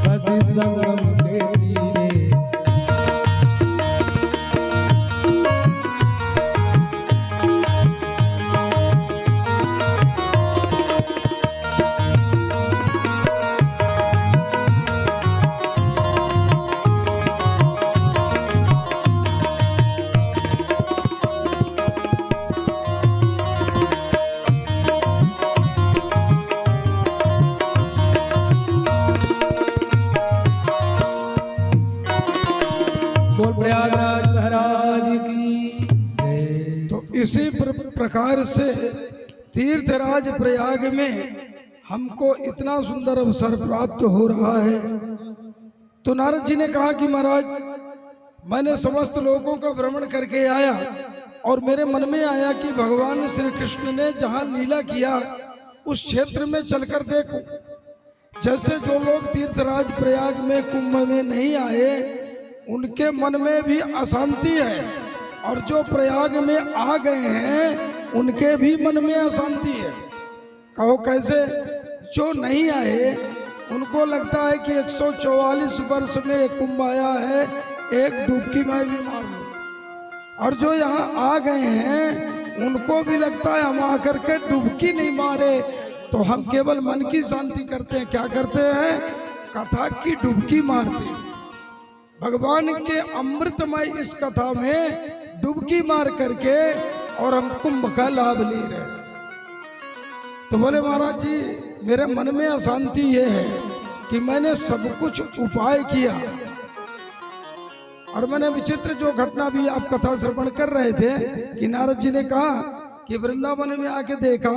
बस संगम के तीरे बोल प्रयागराज महाराज की जय। तो इसी प्रकार से तीर्थराज प्रयाग में हमको इतना सुंदर अवसर प्राप्त हो रहा है। तो नारद जी ने कहा कि महाराज मैंने समस्त लोगों का भ्रमण करके आया और मेरे मन में आया कि भगवान श्री कृष्ण ने जहाँ लीला किया उस क्षेत्र में चलकर देखो। जैसे जो लोग तीर्थराज प्रयाग में कुंभ में नहीं आए उनके मन में भी अशांति है और जो प्रयाग में आ गए हैं उनके भी मन में अशांति है। कहो कैसे? जो नहीं आए उनको लगता है कि 144 वर्ष में एक कुंभ आया है, एक डुबकी मैं भी मार लूं। और जो यहाँ आ गए हैं उनको भी लगता है हम आकर के डुबकी नहीं मारे तो हम केवल मन की शांति करते हैं। क्या करते हैं? कथा की डुबकी मारते हैं। भगवान के अमृतमय इस कथा में डुबकी मार करके और हम कुंभ का लाभ ले रहे हैं। तो बोले महाराज जी मेरे मन में अशांति ये है कि मैंने सब कुछ उपाय किया और मैंने विचित्र जो घटना भी आप कथा श्रवण कर रहे थे कि नारद जी ने कहा कि वृंदावन में आके देखा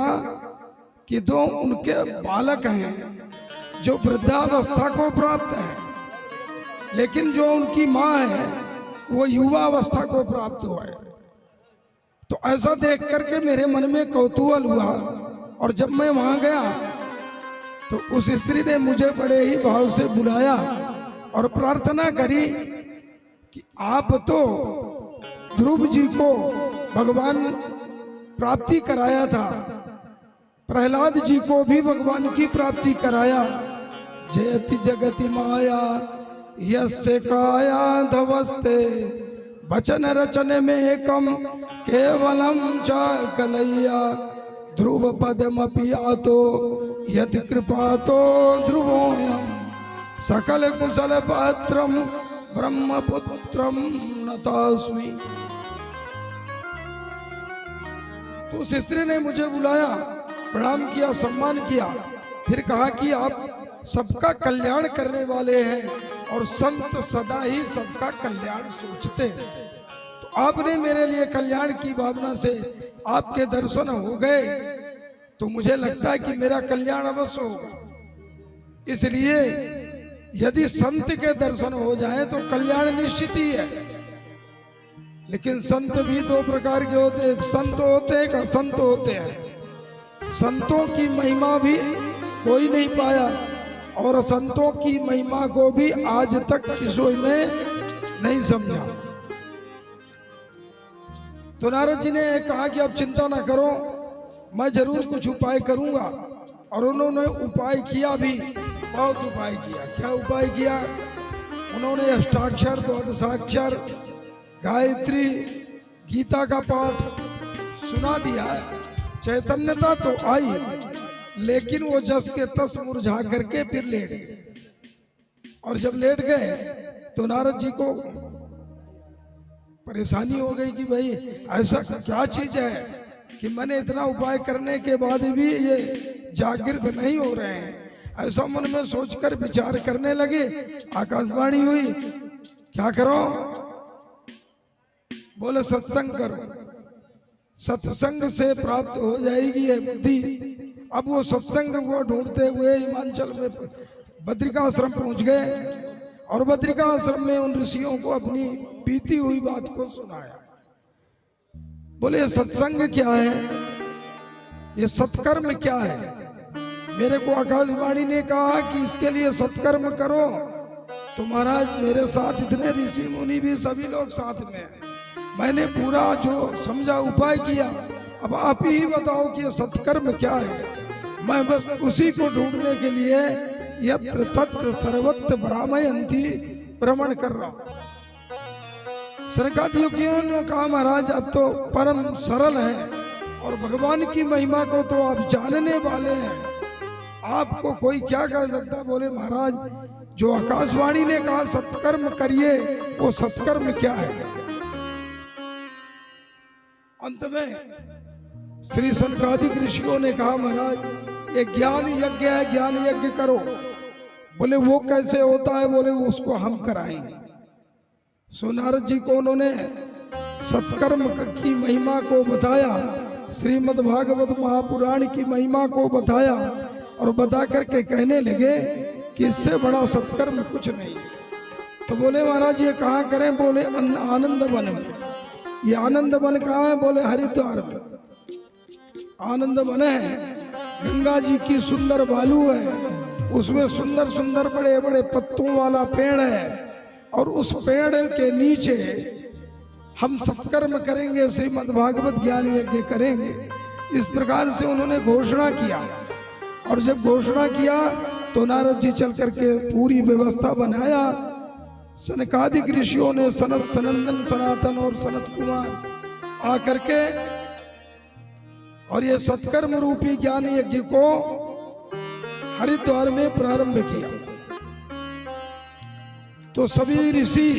कि दो उनके बालक हैं जो वृद्धावस्था को प्राप्त है, लेकिन जो उनकी माँ है वो युवा अवस्था को प्राप्त हुआ है। तो ऐसा देख करके मेरे मन में कौतूहल हुआ और जब मैं वहां गया तो उस स्त्री ने मुझे बड़े ही भाव से बुलाया और प्रार्थना करी कि आप तो ध्रुव जी को भगवान प्राप्ति कराया था, प्रहलाद जी को भी भगवान की प्राप्ति कराया। जयति जगति माया यस्य काया धवस्ते वचन रचन में एकम केवलम च कलैया ध्रुव पदमपि आतो यदि कृपा तो ध्रुवोयम सकल कुशल पात्रम ब्रह्मपुत्रम नतास्मि। तो उस स्त्री ने मुझे बुलाया, प्रणाम किया, सम्मान किया, फिर कहा कि आप सबका कल्याण करने वाले हैं और संत सदा ही सबका कल्याण सोचते हैं। तो आपने मेरे लिए कल्याण की भावना से आपके दर्शन हो गए तो मुझे लगता है कि मेरा कल्याण अवश्य होगा। इसलिए यदि संत के दर्शन हो जाए तो कल्याण निश्चित ही है। लेकिन संत भी दो प्रकार के होते हैं, एक संत होते हैं, एक असंत होते हैं। संतों की महिमा भी कोई नहीं पाया और संतों की महिमा को भी आज तक किसी ने नहीं समझा। तो नारद जी ने कहा कि आप चिंता ना करो, मैं जरूर कुछ उपाय करूंगा। और उन्होंने उपाय किया भी, बहुत उपाय किया। क्या उपाय किया? उन्होंने अष्टाक्षर, द्वादशाक्षर, गायत्री, गीता का पाठ सुना दिया। चैतन्यता तो आई लेकिन वो जस के तस मुरझा करके फिर लेट गए। और जब लेट गए तो नारद जी को परेशानी हो गई कि भाई ऐसा क्या चीज है कि मैंने इतना उपाय करने के बाद भी ये जागृत नहीं हो रहे हैं। ऐसा मन में सोचकर विचार करने लगे। आकाशवाणी हुई, क्या करो? बोले सत्संग करो, सत्संग से प्राप्त हो जाएगी ये बुद्धि। अब वो सत्संग को ढूंढते हुए हिमाचल में बद्रिकाश्रम पहुंच गए और बद्रिकाश्रम में उन ऋषियों को अपनी बीती हुई बात को सुनाया। बोले सत्संग क्या है, ये सत्कर्म क्या है। मेरे को आकाशवाणी ने कहा कि इसके लिए सत्कर्म करो, तो महाराज मेरे साथ इतने ऋषि मुनि भी सभी लोग साथ में हैं। मैंने पूरा जो समझा उपाय किया, अब आप ही बताओ कि ये सत्कर्म क्या है। मैं बस उसी को ढूंढने के लिए यत्र तत्र सर्वत्र ब्राह्मयंती भ्रमण कर रहा हूं। सनकादि योगियों ने कहा महाराज अब तो परम सरल है और भगवान की महिमा को तो आप जानने वाले हैं, आपको कोई क्या कह सकता। बोले महाराज जो आकाशवाणी ने कहा सत्कर्म करिए, वो सत्कर्म क्या है। अंत में श्री सनकादिक ऋषियों ने कहा महाराज ये ज्ञान यज्ञ है, ज्ञान यज्ञ करो। बोले वो कैसे होता है। बोले उसको हम कराएंगे। सो नारद जी को उन्होंने सत्कर्म की महिमा को बताया, श्रीमद् भागवत महापुराण की महिमा को बताया और बता करके कहने लगे कि इससे बड़ा सत्कर्म कुछ नहीं। तो बोले महाराज ये कहाँ करें। बोले आनंद वन में। ये आनंद वन कहाँ है। बोले हरिद्वार में आनंद वन है। गंगा जी की सुंदर बालू है, उसमें सुंदर सुंदर बड़े बड़े पत्तों वाला पेड़ है और उस पेड़ के नीचे हम सत्कर्म करेंगे, श्रीमद् भागवत ज्ञान यज्ञ करेंगे। इस प्रकार से उन्होंने घोषणा किया और जब घोषणा किया तो नारद जी चल करके पूरी व्यवस्था बनाया। सनकादिक ऋषियों ने सनत सनंदन सनातन और सनत कुमार आकर के और ये सत्कर्म रूपी ज्ञान यज्ञ को हरिद्वार में प्रारंभ किया। तो सभी ऋषि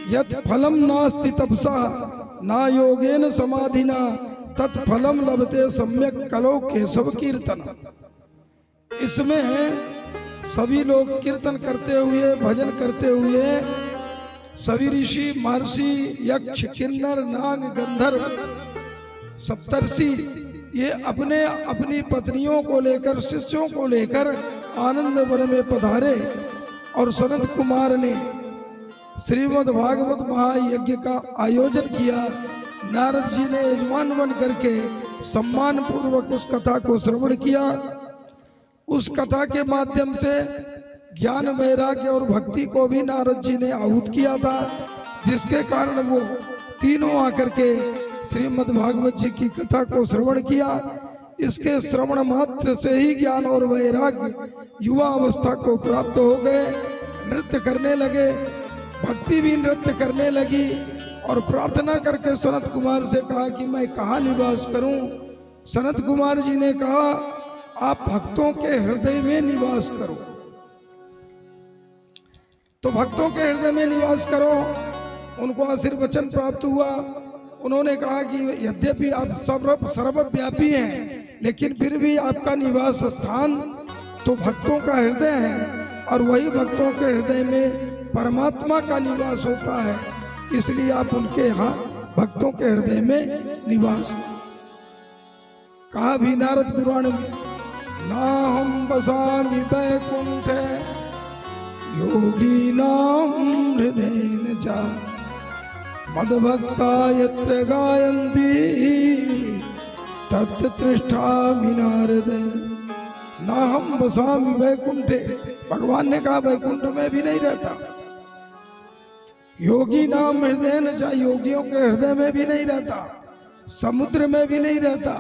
यत् फलम नास्ति तपसा ना योगेन समाधिना तत्फलम लभते सम्यक कलो केशव कीर्तन। इसमें सभी लोग कीर्तन करते हुए भजन करते हुए सभी ऋषि महर्षि यक्ष किन्नर नाग गंधर्व सप्तर्षि ये अपने अपनी पत्नियों को लेकर शिष्यों को लेकर आनंद वन में पधारे और सनत कुमार ने श्रीमद् भागवत महायज्ञ का आयोजन किया। नारद जी ने यजमान बन करके सम्मान पूर्वक उस कथा को श्रवण किया। उस कथा के माध्यम से ज्ञान वैराग्य और भक्ति को भी नारद जी ने आहूत किया था, जिसके कारण वो तीनों आकर के श्रीमद् भागवत जी की कथा को श्रवण किया। इसके श्रवण मात्र से ही ज्ञान और वैराग्य युवा अवस्था को प्राप्त हो गए। नृत्य करने लगे, भक्ति भी नृत्य करने लगी और प्रार्थना करके सनत कुमार से कहा कि मैं कहाँ निवास करूं। सनत कुमार जी ने कहा आप भक्तों के हृदय में निवास करो। तो भक्तों के हृदय में निवास करो। उनको आशीर्वचन प्राप्त हुआ। उन्होंने कहा कि यद्यपि आप सर्वव्यापी हैं, लेकिन फिर भी आपका निवास स्थान तो भक्तों का हृदय है और वही भक्तों के हृदय में परमात्मा का निवास होता है, इसलिए आप उनके यहाँ भक्तों के हृदय में निवास। कहा भी नारद पुराण में ना हम बसामि वैकुंठे योगी नाम हृदय न जा मदभक्ता यत्र गायन्ति तत्र तिष्ठामि नारद। ना हम बसामि वैकुंठे, भगवान ने कहा वैकुंठ में भी नहीं रहता। योगी नाम हृदय न जा, योगियों के हृदय में भी नहीं रहता, समुद्र में भी नहीं रहता,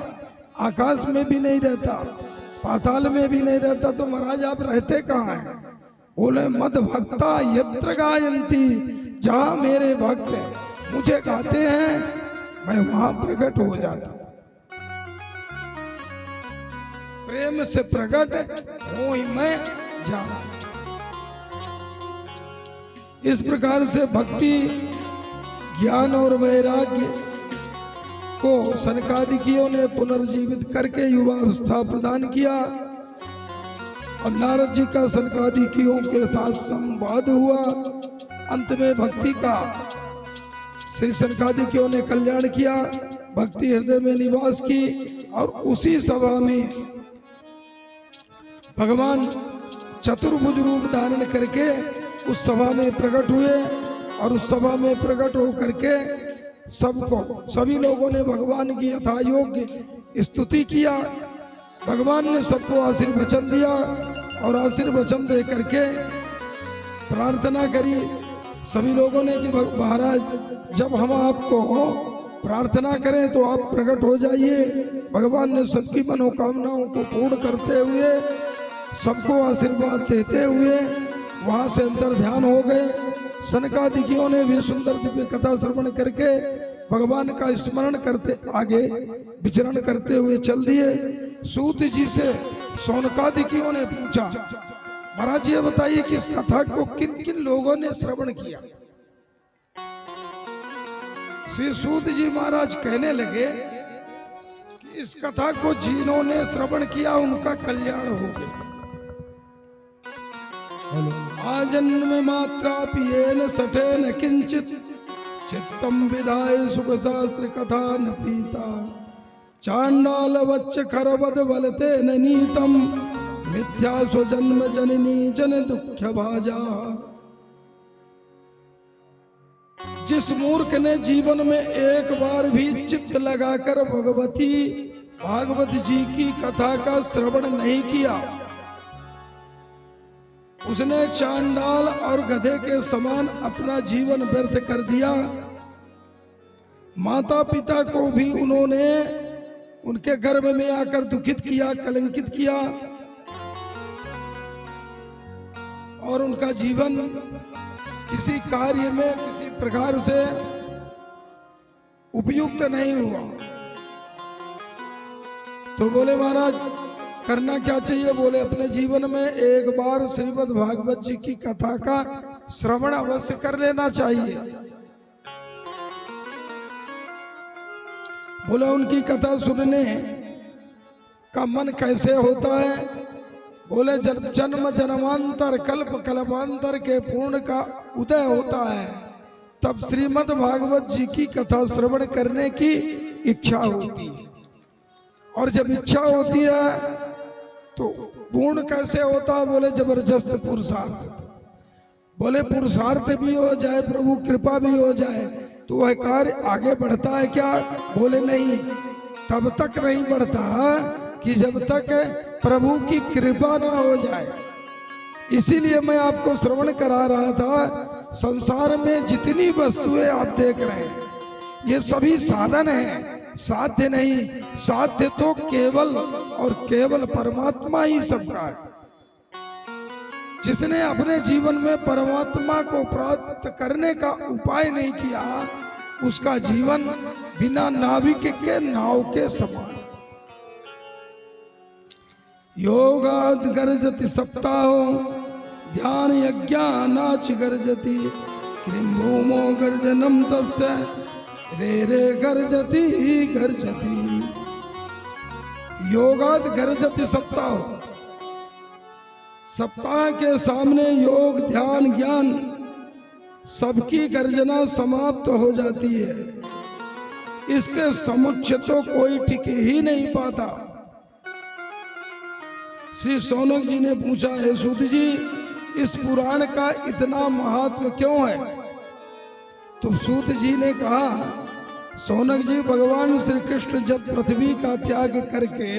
आकाश में भी नहीं रहता, पाताल में भी नहीं रहता। तो महाराज आप रहते कहाँ हैं। बोले मद भक्ता यत्र गायन्ति, जहाँ मेरे भक्त मुझे गाते हैं मैं वहां प्रकट हो जाता हूं। प्रेम से प्रकट हो ही मैं जाना। इस प्रकार से भक्ति ज्ञान और वैराग्य को सनकादिकों ने पुनर्जीवित करके युवावस्था प्रदान किया और नारद जी का सनकादिकों के साथ संवाद हुआ। अंत में भक्ति का श्री सनकादिकों ने कल्याण किया, भक्ति हृदय में निवास की और उसी सभा में भगवान चतुर्भुज रूप धारण करके उस सभा में प्रकट हुए और उस सभा में प्रकट हो करके सभी लोगों ने भगवान की यथा योग्य स्तुति किया। भगवान ने सबको आशीर्वचन दिया और आशीर्वचन दे करके प्रार्थना करी सभी लोगों ने कि महाराज जब हम आपको प्रार्थना करें तो आप प्रकट हो जाइए। भगवान ने सबकी मनोकामनाओं को पूर्ण करते हुए सबको आशीर्वाद देते हुए वहां से अंतर ध्यान हो गए। सनकादिकों ने भी सुंदर दिव्य कथा श्रवण करके भगवान का स्मरण करते आगे विचरण करते हुए चल दिए। सूत जी से सौनकादिकों ने पूछा, महाराज ये बताइए कि इस कथा को किन किन लोगों ने श्रवण किया। श्री सूत जी महाराज कहने लगे कि इस कथा को जिन्होंने श्रवण किया उनका कल्याण हो गया। आजन्म मात्रा पियेन सठेन किंचित चित्तम विधाय सुख शास्त्र कथा न पीता चांडाल वच्च खरवद बलते न नीतम मिथ्या स्वजन्म जननी जन दुख भाजा। जिस मूर्ख ने जीवन में एक बार भी चित्त लगाकर भगवती भागवत जी की कथा का श्रवण नहीं किया उसने चांडाल और गधे के समान अपना जीवन व्यर्थ कर दिया। माता पिता को भी उन्होंने उनके गर्भ में आकर दुखित किया, कलंकित किया और उनका जीवन किसी कार्य में किसी प्रकार से उपयुक्त नहीं हुआ। तो बोले महाराज करना क्या चाहिए। बोले अपने जीवन में एक बार श्रीमद् भागवत जी की कथा का श्रवण अवश्य कर लेना चाहिए। बोले उनकी कथा सुनने का मन कैसे होता है। बोले जब जन्म जन्मांतर कल्प कल्पांतर के पूर्ण का उदय होता है तब श्रीमद् भागवत जी की कथा श्रवण करने की इच्छा होती है और जब इच्छा होती है तो पूर्ण कैसे होता है। बोले जबरदस्त पुरुषार्थ। बोले पुरुषार्थ भी हो जाए प्रभु कृपा भी हो जाए तो वह कार्य आगे बढ़ता है क्या। बोले नहीं, तब तक नहीं बढ़ता कि जब तक प्रभु की कृपा ना हो जाए। इसीलिए मैं आपको श्रवण करा रहा था संसार में जितनी वस्तुएं आप देख रहे हैं ये सभी साधन हैं, साध्य नहीं। साध्य तो केवल और केवल परमात्मा ही सबका है। जिसने अपने जीवन में परमात्मा को प्राप्त करने का उपाय नहीं किया उसका जीवन बिना नाविक के नाव के समान। योगाद गर्जति सप्ताहो ध्यान यज्ञानाच गर्जति किम भूमो गर्जनम तस्य रे रे गर्जति गर्जति। योगाद गर्जति सप्ताह। सप्ताह के सामने योग ध्यान ज्ञान सबकी गर्जना समाप्त हो जाती है। इसके समुच्च तो कोई टिक ही नहीं पाता। श्री सौनक जी ने पूछा, हे सूत जी इस पुराण का इतना महात्म क्यों है। तो सूत जी ने कहा, सौनक जी भगवान श्री कृष्ण जब पृथ्वी का त्याग करके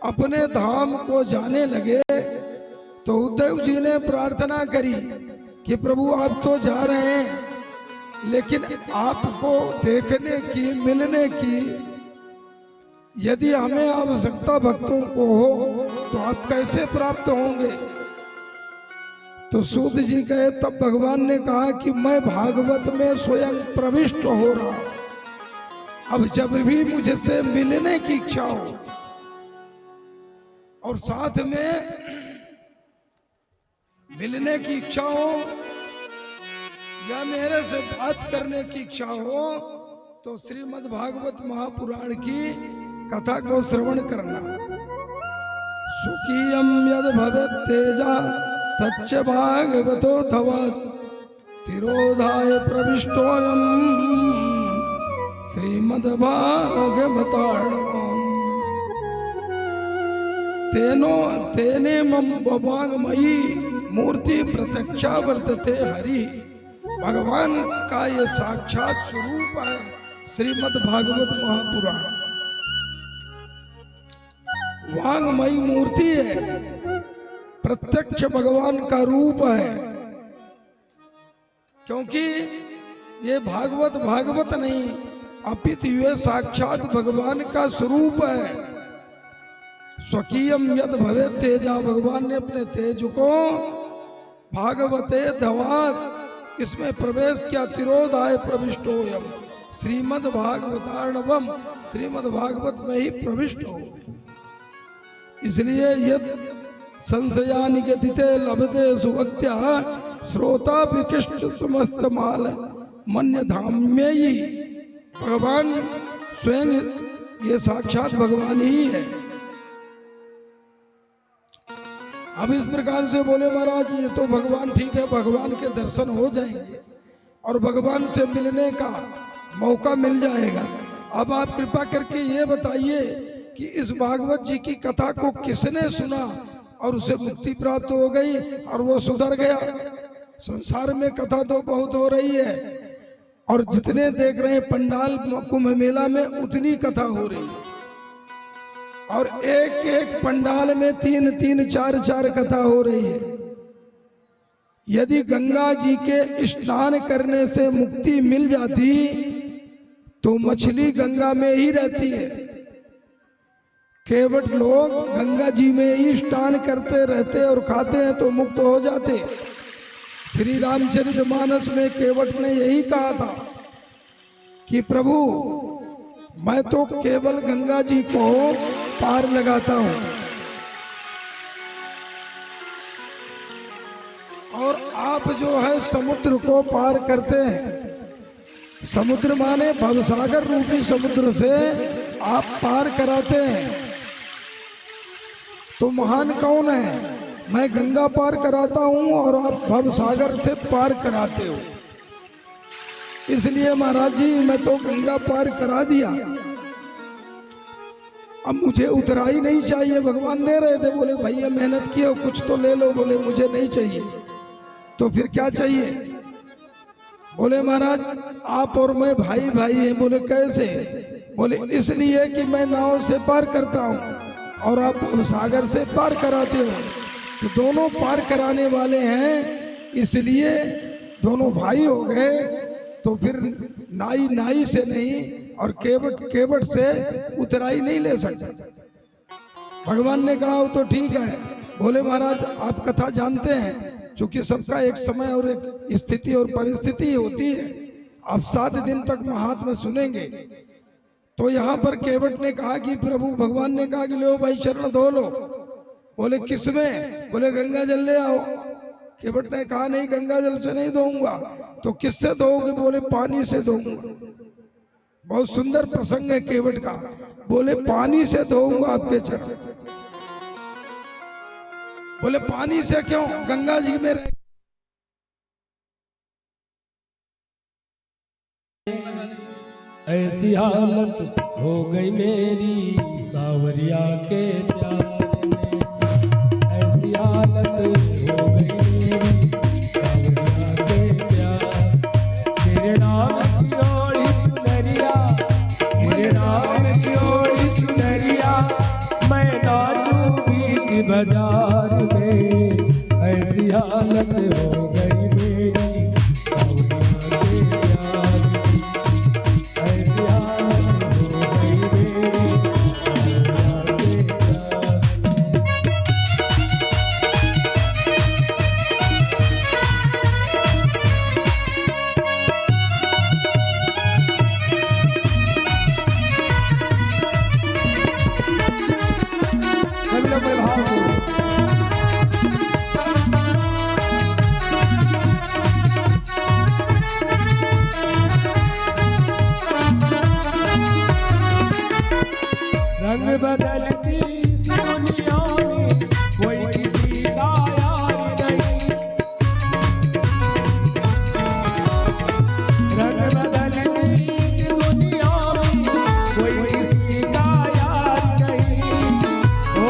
अपने धाम को जाने लगे तो उद्धव जी ने प्रार्थना करी कि प्रभु आप तो जा रहे हैं लेकिन आपको देखने की मिलने की यदि हमें आवश्यकता भक्तों को हो तो आप कैसे प्राप्त होंगे। तो सूत जी कहे, तब भगवान ने कहा कि मैं भागवत में स्वयं प्रविष्ट हो रहा हूं। अब जब भी मुझसे मिलने की इच्छा हो और साथ में मिलने की इच्छा हो या मेरे से बात करने की इच्छा हो तो श्रीमद् भागवत महापुराण की कथा को श्रवण करना। सुखीयम यद भवेत् तेजा तच्च भागवतो धवत् तिरोधाय प्रविष्टोऽयम् श्रीमद् भागवतार्णवम्। तेने मम वांगमयी मूर्ति प्रत्यक्षा वर्तते हरि। भगवान का ये साक्षात स्वरूप है श्रीमद् भागवत महापुराण। वांगमयी मूर्ति है, प्रत्यक्ष भगवान का रूप है। क्योंकि ये भागवत नहीं, अपितु ये साक्षात भगवान का स्वरूप है। स्वकीयम यद भवे तेजा, भगवान ने अपने तेज को भागवते धवात इसमें प्रवेश किया। तिरोधाय प्रविष्टोयम श्रीमद् भागवतार्णवम, श्रीमद् भागवत में ही प्रविष्ट हो। इसलिए यद संशयानि गदिते लभते सुभक्त्या श्रोता विकृष्ट समस्त माल मन्य धाम्ययी। भगवान स्वयं ये साक्षात भगवान ही है। अब इस प्रकार से बोले महाराज ये तो भगवान ठीक है, भगवान के दर्शन हो जाएंगे और भगवान से मिलने का मौका मिल जाएगा। अब आप कृपा करके ये बताइए कि इस भागवत जी की कथा को किसने सुना और उसे मुक्ति प्राप्त हो गई और वो सुधर गया। संसार में कथा तो बहुत हो रही है और जितने देख रहे हैं पंडाल कुंभ मेला में उतनी कथा हो रही है और एक एक पंडाल में 3-3, 4-4 कथा हो रही है। यदि गंगा जी के स्नान करने से मुक्ति मिल जाती तो मछली गंगा में ही रहती है। केवट लोग गंगा जी में ही स्नान करते रहते और खाते हैं तो मुक्त हो जाते। श्री रामचरितमानस में केवट ने यही कहा था कि प्रभु मैं तो केवल गंगा जी को पार लगाता हूं और आप जो है समुद्र को पार करते हैं। समुद्र माने भवसागर रूपी समुद्र से आप पार कराते हैं। तो महान कौन है? मैं गंगा पार कराता हूं और आप भवसागर से पार कराते हो। इसलिए महाराज जी मैं तो गंगा पार करा दिया, अब मुझे उतराई नहीं चाहिए। भगवान दे रहे थे, बोले भैया मेहनत की हो कुछ तो ले लो। बोले मुझे नहीं चाहिए। तो फिर क्या चाहिए? बोले महाराज आप और मैं भाई भाई हैं। बोले कैसे? बोले इसलिए कि मैं नाव से पार करता हूं और आप भवसागर से पार कराते हो। तो दोनों पार कराने वाले हैं, इसलिए दोनों भाई हो गए। तो फिर नाई नाई से नहीं और केवट केवट से उतराई नहीं ले सकता। भगवान ने कहा तो ठीक है। बोले महाराज आप कथा जानते हैं, क्योंकि सबका एक समय और एक स्थिति और परिस्थिति होती है। आप 7 दिन तक महात्मा सुनेंगे। तो यहाँ पर केवट ने कहा कि प्रभु भगवान ने कहा कि लो भाई चरण धो लो। बोले किसमें? बोले गंगा जल ले आओ। केवट ने कहा नहीं गंगा जल से नहीं धोऊंगा। तो किससे धोओगे? बोले पानी से धोऊंगा। बहुत सुंदर प्रसंग है केवट का। बोले पानी से धोऊंगा आपके चरण। बोले पानी से क्यों? गंगा जी में ऐसी हालत हो गई मेरी सावरिया के प्यार में। ऐसी हालत हो गई मेरी सावरिया के प्यार। तेरे नाम की ओढ़ी चुनरिया, तेरे नाम की ओढ़ी चुनरिया, मैं नाचूं बीच बाजार में। ऐसी हालत हो गई मेरी सावरिया के प्यार। ऐसी हालत हो गई मेरी सावरिया के प्यार। सभी लोग मेरे भाव को रंग बदलती दुनिया में कोई किसी का यार नहीं। रंग बदलती दुनिया में कोई किसी का यार नहीं। ओ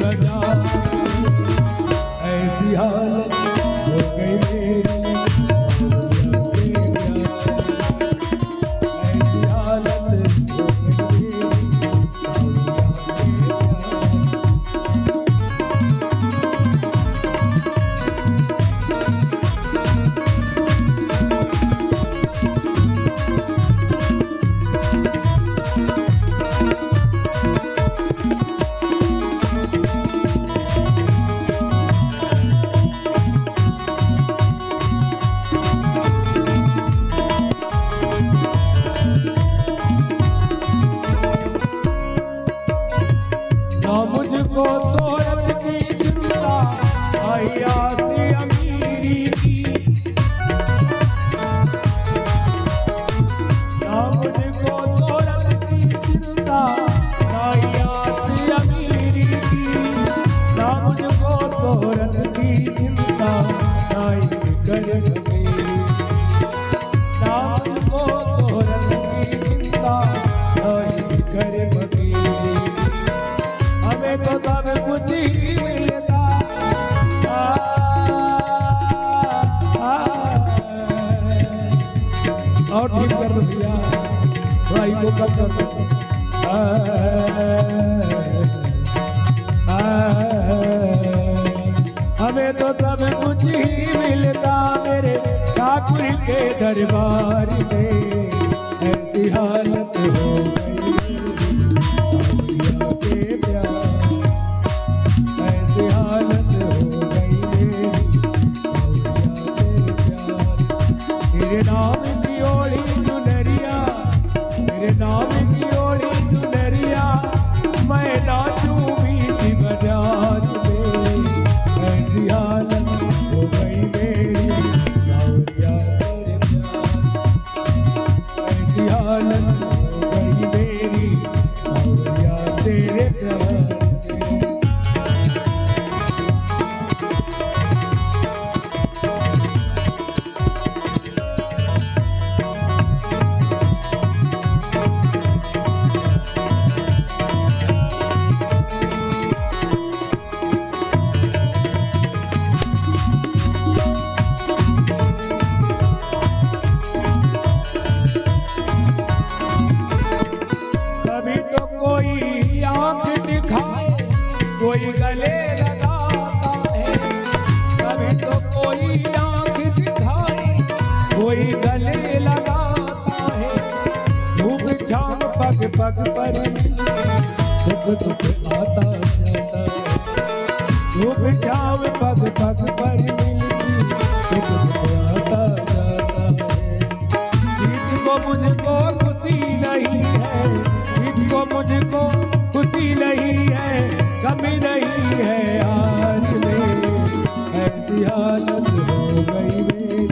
बाजार ऐसी हालत हो गई मेरी ऐसी हालत हो गई ना मुझको शोहरत की चिंता आयासी अमीरी की ना मुझको शोहरत की चिंता आयासी अमीरी की ना मुझको शोहरत की चिंता नाई गर्भ मेरी ना मुझको शोहरत की चिंता नाई गर्भ मेरी हमें तो तब कुछ ही मिलता और ठीक कर दो भैया भाई को कब कर दो हमें तो तब कुछ ही मिलता मेरे ठाकुर के दरबार में ऐसी हालत हो गई के प्यार ऐसी हालत हो गई मेरी तेरे नाम की ओढ़ी चुनरिया तेरे नाम की ओढ़ी चुनरिया मैं नाचूं बीच बाजार में ऐसी हालत हो गई मेरी सावरिया तेरे प्यार ऐसी हालत हो गई मेरी सावरिया तेरे प्यार कभी तो कोई आंख दिखाए कोई गले लगाता है कभी तो कोई आंख दिखाए कोई गले लगाता है धूप छाम पग पग पर दुख दुख आता जाता है धूप छाम पग पग पर मिलती दुख दुख आता जाता है इसको मुझको खुशी नहीं है इसको मुझको खुशी नहीं है कमी नहीं है आज में ऐसी हालत हो गई मेरी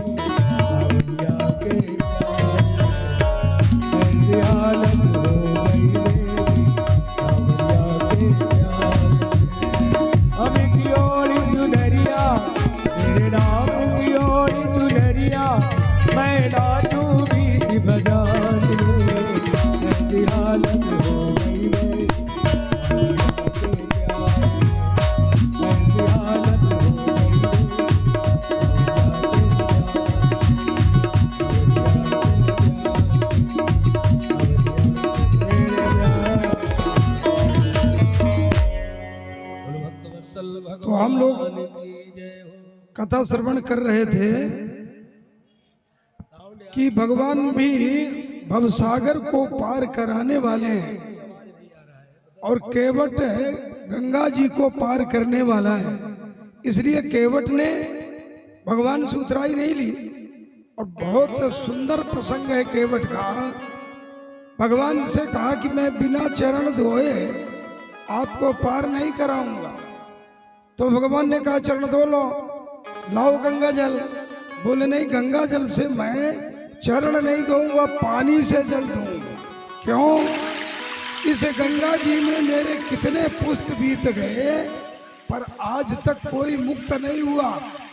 सावरिया के प्यार ऐसी हालत हो गई मेरी सावरिया के प्यार हमें की ओरी चुनरिया तेरे नाम की ओरी चुनरिया मैं नाचूं बीच बाजार में ऐसी हालत हो गई मेरी ऐसी हालत हो गई तो हम लोग कथा श्रवण कर रहे थे कि भगवान भी भवसागर को पार कराने वाले हैं और केवट गंगा जी को पार करने वाला है इसलिए केवट ने भगवान से उतराई नहीं ली और बहुत सुंदर प्रसंग है केवट का भगवान से कहा कि मैं बिना चरण धोए आपको पार नहीं कराऊंगा तो भगवान ने कहा चरण धो लो लाओ गंगा जल बोले नहीं गंगा जल से मैं चरण नहीं दूंगा पानी से जल दूंगा क्यों इस गंगा जी में मेरे कितने पुष्प बीत गए पर आज तक कोई मुक्त नहीं हुआ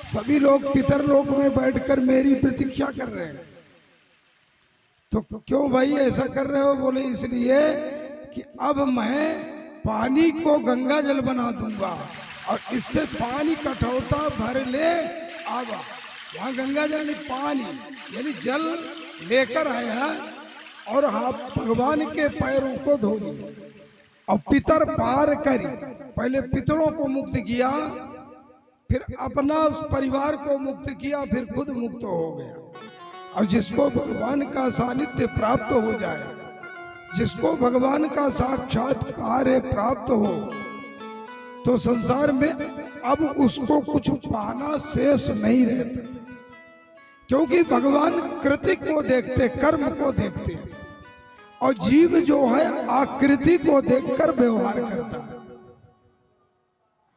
सभी लोग पितरलोक में बैठकर मेरी प्रतीक्षा कर रहे हैं तो क्यों भाई ऐसा कर रहे हो बोले इसलिए कि अब मैं पानी को गंगा जल बना दूंगा और इससे पानी कठौता भर ले आवा। वहां गंगा जल नहीं, पानी यानी जल लेकर आया और आप भगवान के पैरों को धो लिए और पितर पार करी। पहले पितरों को मुक्त किया, फिर अपना उस परिवार को मुक्त किया, फिर खुद मुक्त हो गया। और जिसको भगवान का सानिध्य प्राप्त हो जाए, जिसको भगवान का साक्षात्कार प्राप्त हो, तो संसार में अब उसको कुछ पाना शेष नहीं रहता, क्योंकि भगवान कृति को देखते, कर्म को देखते, और जीव जो है आकृति को देखकर व्यवहार करता है।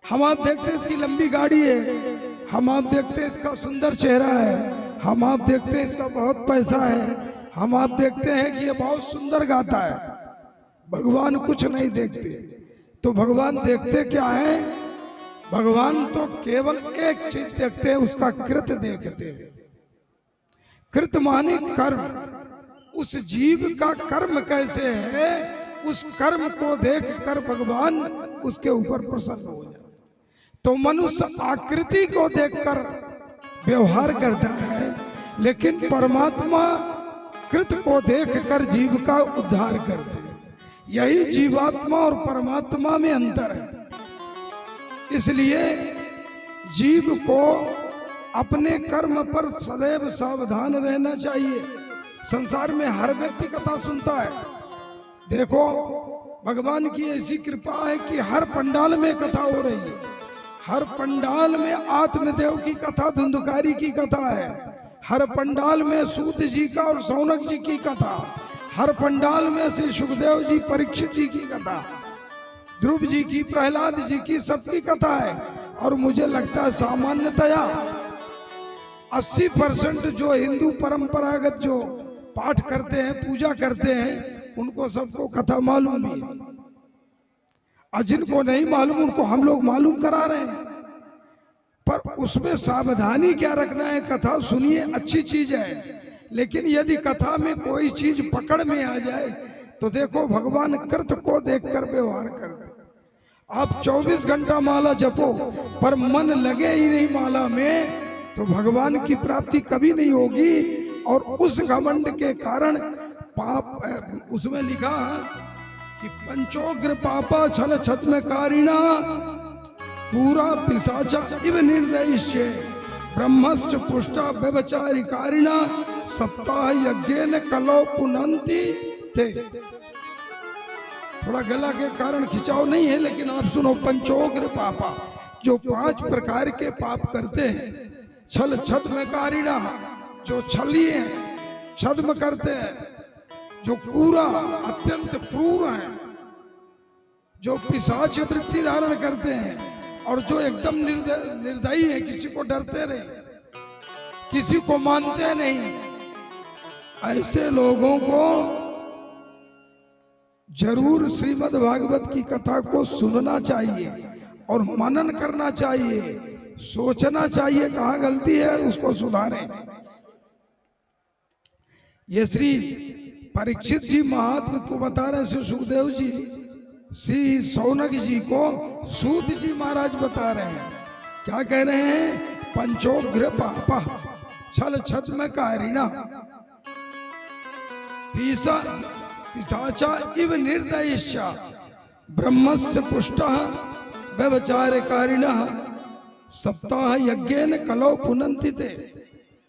हम आप देखते हैं इसकी लंबी गाड़ी है, हम आप देखते हैं इसका सुंदर चेहरा है, हम आप देखते हैं इसका बहुत पैसा है, हम आप देखते हैं कि ये बहुत सुंदर गाता है। भगवान कुछ नहीं देखते। तो भगवान देखते क्या है? भगवान तो केवल एक चीज देखते हैं, उसका कृत देखते हैं। कृत माने कर्म। उस जीव का कर्म कैसे है, उस कर्म को देखकर भगवान उसके ऊपर प्रसन्न हो जाए। तो मनुष्य आकृति को देखकर व्यवहार करता है, लेकिन परमात्मा कृत को देखकर जीव का उद्धार करते हैं। यही जीवात्मा और परमात्मा में अंतर है। इसलिए जीव को अपने कर्म पर सदैव सावधान रहना चाहिए। संसार में हर व्यक्ति कथा सुनता है। देखो, भगवान की ऐसी कृपा है कि हर पंडाल में कथा हो रही है। हर पंडाल में आत्मदेव की कथा, धुंधकारी की कथा है। हर पंडाल में सूत जी का और सौनक जी की कथा। हर पंडाल में श्री सुखदेव जी, परीक्षित जी की कथा, ध्रुव जी की, प्रहलाद जी की, सबकी कथा है। और मुझे लगता है सामान्यतया 80% जो हिंदू परंपरागत जो पाठ करते हैं, पूजा करते हैं, उनको सबको कथा मालूम भी है। और जिनको नहीं मालूम उनको हम लोग मालूम करा रहे हैं। पर उसमें सावधानी क्या रखना है? कथा सुनिए, अच्छी चीज है, लेकिन यदि कथा में कोई चीज पकड़ में आ जाए तो देखो भगवान कृत को देखकर व्यवहार करते। आप 24 घंटा माला जपो पर मन लगे ही नहीं माला में, तो भगवान की प्राप्ति कभी नहीं होगी। और उस घमंड के कारण पाप, उसमें लिखा कि पंचोग्र पापा छल छद्म कारिणा पूरा पिशाचा इव निर्दयिष्ये ब्रह्मश्च पुष्टा व्यभिचारिकारिणा सप्ताह यज्ञेन कलौ पुनन्ति ते। थोड़ा गला के कारण खिंचाव नहीं है, लेकिन आप सुनो। पंचोग्र पापा, जो 5 प्रकार के पाप करते हैं। छल छद्म कारिणा, जो छलिए छद्म करते हैं, जो क्रूरा अत्यंत क्रूर हैं, जो पिशाच वृत्ति धारण करते हैं, और जो एकदम निर्दयी है, किसी को डरते नहीं, किसी को मानते नहीं। ऐसे लोगों को जरूर श्रीमद् भागवत की कथा को सुनना चाहिए और मनन करना चाहिए, सोचना चाहिए कहाँ गलती है, उसको सुधारें। ये श्री परीक्षित जी महात्मा को बता रहे, श्री सुखदेव जी, श्री सौनक जी को सूत जी महाराज बता रहे हैं। क्या कह रहे हैं? पंचोग्र पापा छल छद्म कारिणा पिशाचा इव निर्दयिष्या ब्रह्मस्य पुष्टः व्यभिचारिकारिणः सप्ताह यज्ञेन कलौ पुनन्ति ते।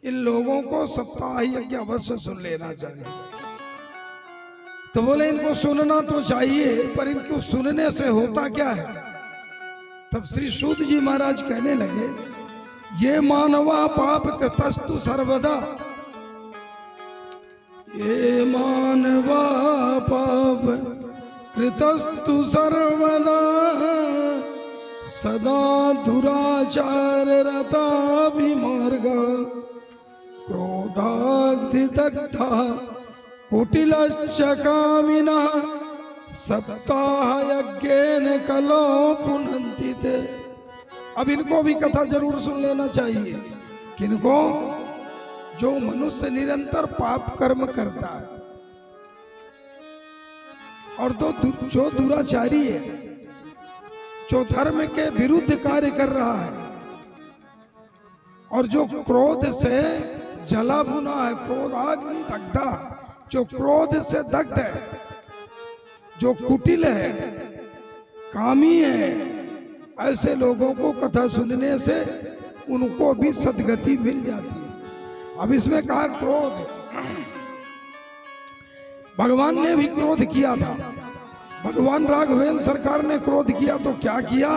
इन लोगों को सप्ताह यज्ञ अवश्य सुन लेना चाहिए। तो बोले इनको सुनना तो चाहिए, पर इनको सुनने से होता क्या है? तब श्री सूत जी महाराज कहने लगे, ये मानवा पाप कृतस्तु सर्वदा, ये मानवा पाप कृतस्तु सर्वदा सदा दुराचार रता विमार्ग क्रोधाग्निदग्धा कुटिलश्च कामिनः सप्ताह यज्ञेन कलौ पुनन्ति ते। अब इनको भी कथा जरूर सुन लेना चाहिए। किनको? जो मनुष्य निरंतर पाप कर्म करता है और जो दुराचारी है, जो धर्म के विरुद्ध कार्य कर रहा है और जो क्रोध से जला भुना है, क्रोध आग नहीं दग्धा, जो क्रोध से दग्ध है, जो कुटिल है, कामी है, ऐसे लोगों को कथा सुनने से उनको भी सद्गति मिल जाती है। अब इसमें कहा क्रोध, भगवान ने भी क्रोध किया था। भगवान राघवेंद्र सरकार ने क्रोध किया तो क्या किया?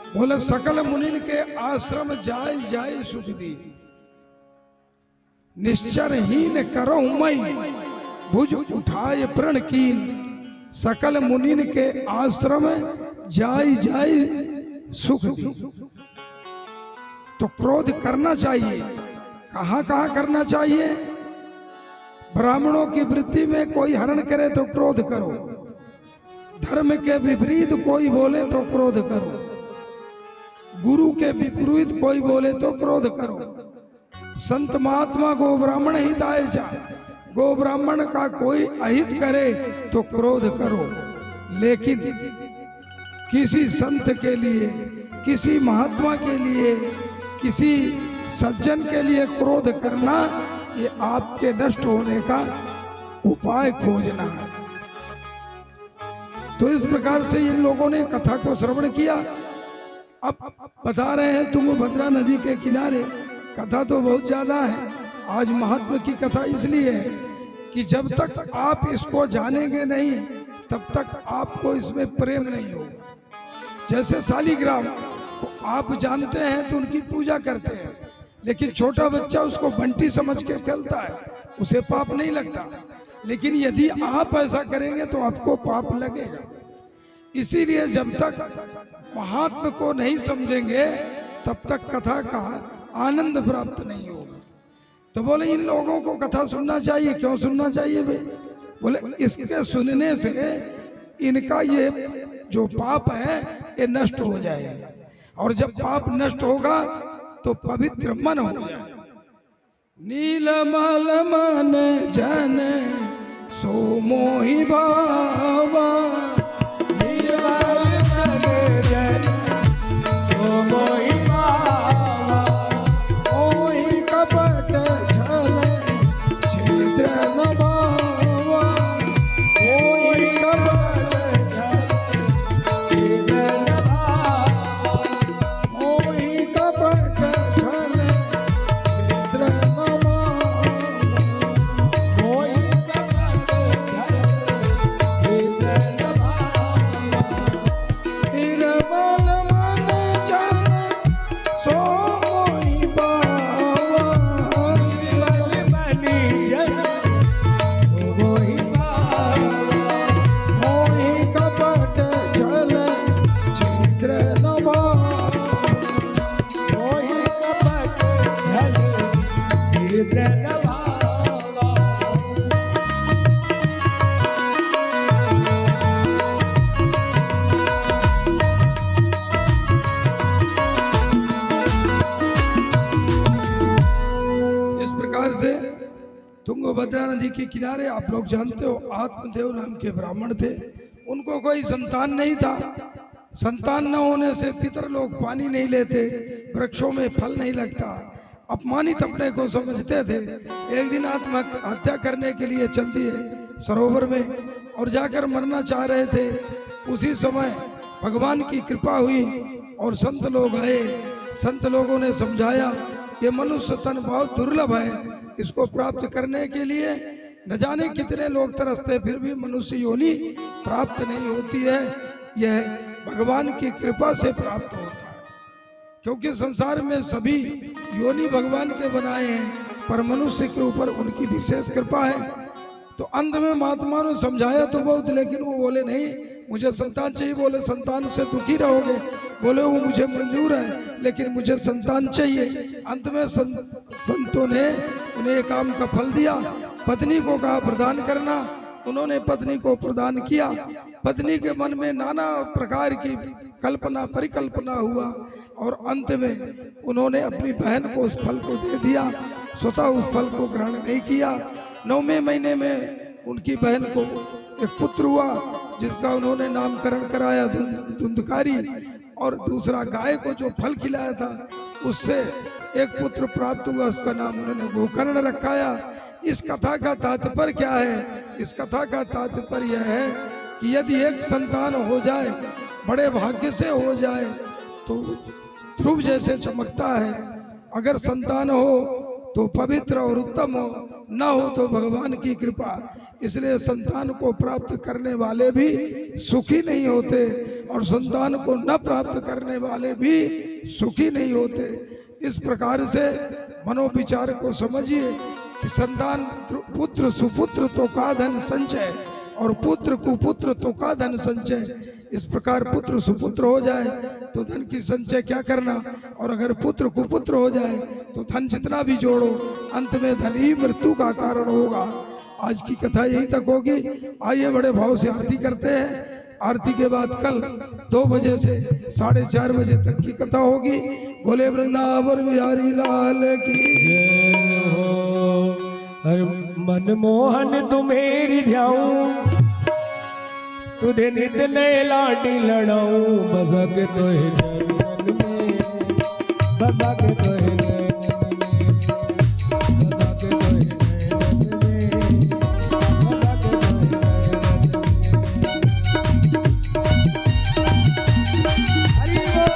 बोले सकल मुनिन के आश्रम जाय जाय सुख दी, निश्चर हीन करो मई भुज उठाए प्रण कीन। सकल मुनिन के आश्रम जाय जाय सुख दी। तो क्रोध करना चाहिए। कहां कहां करना चाहिए? ब्राह्मणों की वृत्ति में कोई हरण करे तो क्रोध करो, धर्म के विपरीत कोई बोले तो क्रोध करो, गुरु के विपरीत कोई बोले तो क्रोध करो। संत महात्मा गो ब्राह्मण हिताय जा, गो ब्राह्मण का कोई अहित करे तो क्रोध करो। लेकिन किसी संत के लिए, किसी महात्मा के लिए, किसी सज्जन के लिए क्रोध करना, ये आपके नष्ट होने का उपाय खोजना है। तो इस प्रकार से इन लोगों ने कथा को श्रवण किया। अब बता रहे हैं तुंगभद्रा नदी के किनारे, कथा तो बहुत ज्यादा है। आज महात्मा की कथा इसलिए है कि जब तक आप इसको जानेंगे नहीं तब तक आपको इसमें प्रेम नहीं होगा। जैसे शालिग्राम को आप जानते हैं तो उनकी पूजा करते हैं, लेकिन छोटा बच्चा उसको बंटी समझ के खेलता है, उसे पाप नहीं लगता। लेकिन यदि आप ऐसा करेंगे तो आपको पाप लगेगा। इसीलिए जब तक महात्मा को नहीं समझेंगे तब तक कथा का आनंद प्राप्त नहीं होगा। तो बोले इन लोगों को कथा सुनना चाहिए। क्यों सुनना चाहिए भाई? बोले इसके सुनने से इनका ये जो पाप है ये नष्ट हो जाएगा, और जब पाप नष्ट होगा तो पवित्र मन हो जाए। नीलमल मन जन सो मोहि बाबा, नीलमल मन जन सो मोहि बाबा, मोहि कपट छल छिद्र न बाबा, मोहि कपट छल छिद्र न बाबा, मोहि कपट छल छिद्र न बाबा, मोहि कपट छल छिद्र न बाबा, निर्मल मन जन सो मोहि बाबा, नीलमल मन जन सो मोहि बाबा, मोहि कपट छल छिद्र न बाबा। मोहि कपट छल छिद्र न बाबा। इस प्रकार से तुंगभद्रा नदी के किनारे आप लोग जानते हो आत्मदेव नाम के ब्राह्मण थे। उनको कोई संतान नहीं था। संतान न होने से पितर लोग पानी नहीं लेते, वृक्षों में फल नहीं लगता, अपमानित अपने को समझते थे। एक दिन आत्महत्या करने के लिए चल दिए सरोवर में और जाकर मरना चाह रहे थे। उसी समय भगवान की कृपा हुई और संत लोग आए। संत लोगों ने समझाया ये मनुष्य तन बहुत दुर्लभ है, इसको प्राप्त करने के लिए न जाने कितने लोग तरसते, फिर भी मनुष्य योनि प्राप्त नहीं होती है। यह भगवान की कृपा से प्राप्त होता है, क्योंकि संसार में सभी योनि भगवान के बनाए हैं, पर मनुष्य के ऊपर उनकी विशेष कृपा है। तो अंत में महात्मा ने समझाया तो बहुत, लेकिन वो बोले नहीं मुझे संतान चाहिए। बोले संतान से दुखी रहोगे? बोले वो मुझे मंजूर है, लेकिन मुझे संतान चाहिए। अंत में संतों ने उन्हें काम का फल दिया। पत्नी को कहा प्रदान करना, उन्होंने पत्नी को प्रदान किया। पत्नी के मन में नाना प्रकार की कल्पना परिकल्पना हुआ और अंत में उन्होंने अपनी बहन को उस फल को दे दिया, स्वतः उस फल को ग्रहण नहीं किया। 9वें महीने में उनकी बहन को एक पुत्र हुआ जिसका उन्होंने नामकरण कराया धुंधकारी, और दूसरा गाय को जो फल खिलाया था उससे एक पुत्र प्राप्त हुआ, उसका नाम उन्होंने गोकर्ण रखाया। इस कथा का तात्पर्य क्या है? इस कथा का तात्पर्य यह है कि यदि एक संतान हो जाए, बड़े भाग्य से हो जाए, तो ध्रुव जैसे चमकता है। अगर संतान हो तो पवित्र और उत्तम हो, न हो तो भगवान की कृपा। इसलिए संतान को प्राप्त करने वाले भी सुखी नहीं होते, और संतान को न प्राप्त करने वाले भी सुखी नहीं होते। इस प्रकार से मनोविचार को समझिए कि संतान पुत्र सुपुत्र तो का धन संचय, और पुत्र कुपुत्र तो का धन संचय। इस प्रकार पुत्र सुपुत्र हो जाए तो धन की संचय क्या करना, और अगर पुत्र कुपुत्र हो जाए तो धन जितना भी जोड़ो, अंत में धन ही मृत्यु का कारण होगा। आज की कथा यहीं तक होगी। आइए बड़े भाव से आरती करते हैं। आरती के बाद कल 2 बजे से 4:30 बजे तक की कथा होगी। बोले वृंदावन बिहारी लाल की जय हो। हर मनमोहन तुम्हें जाऊं, तुझे नित नए लाडी लड़ाऊं, बसक तो है चरण में, बसक तो है नैनन में, बसक तो है नैनन में, बसक तो है नैनन में। हरि बोल।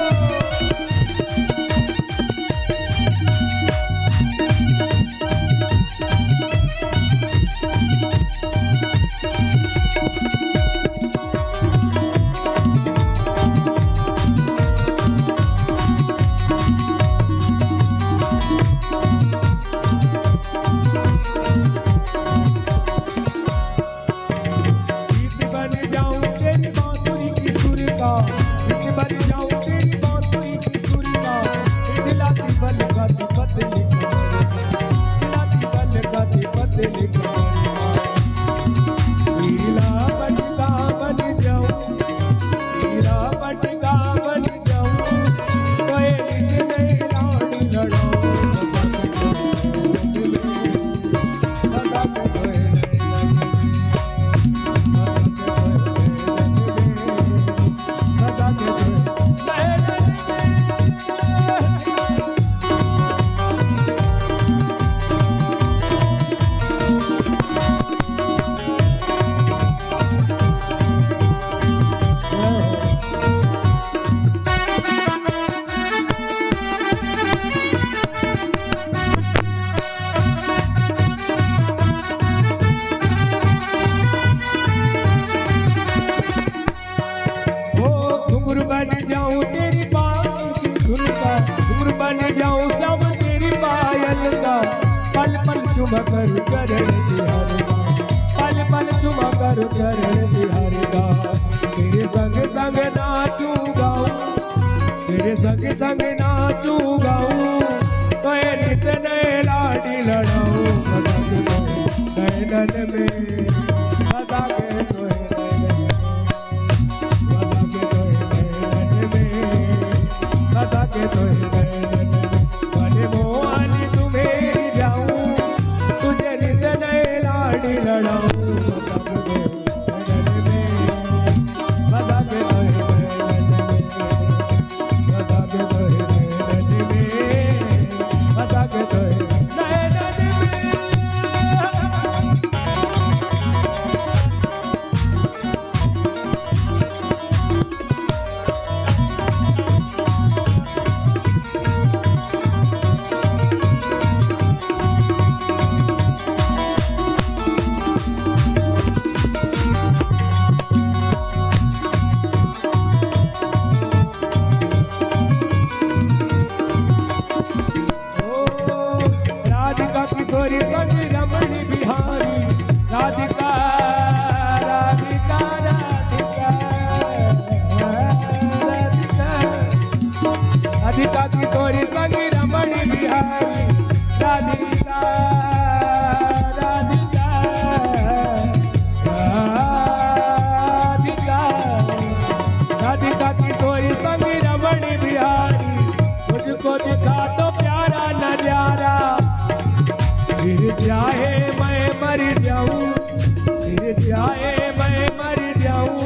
चुमा करू चरण तिहारे पल पल चुमा करू चरण तिहारे तेरे संग संग नाचू गाऊं, तेरे संग संग नाचू गाऊं, तो नित नए लाडी लड़ाऊं, नैनन में सदा के तो नैनन में, सदा के तो नैनन मन मोहन तुम्हें जाऊं, तुझे नित नए लाडी लड़ाऊं, किशोरी संग रमणी बिहारी, राधिका राधिका राधिका राधिका, राधिका किशोरी संग रमणी बिहारी, राधिका राधिका राधिका, राधिका किशोरी संग रमणी बिहारी, मुझको दिखा तो प्यारा नजारा, फिर चाहे मैं मर जाऊं, फिर चाहे मैं मर जाऊं,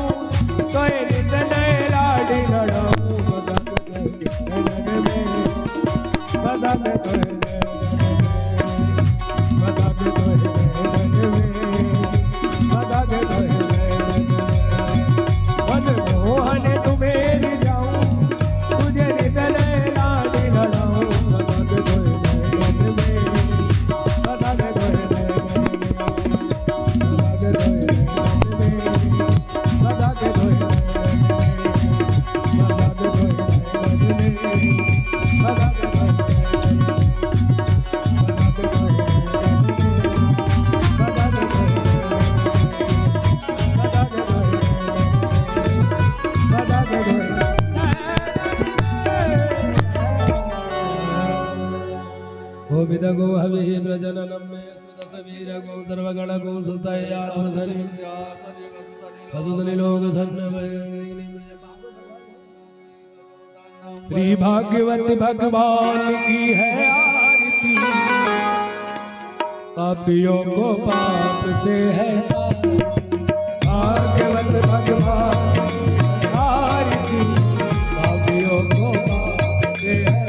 गोविदगो हवि प्रजननम में वीर गो सर्वगण गो सुतयाधनि वसुधनि लोक श्री भाग्यवत भगवान की है आरती पापियों को पाप से है भाग्यवत भगवान की आरती पापियों को पाप से है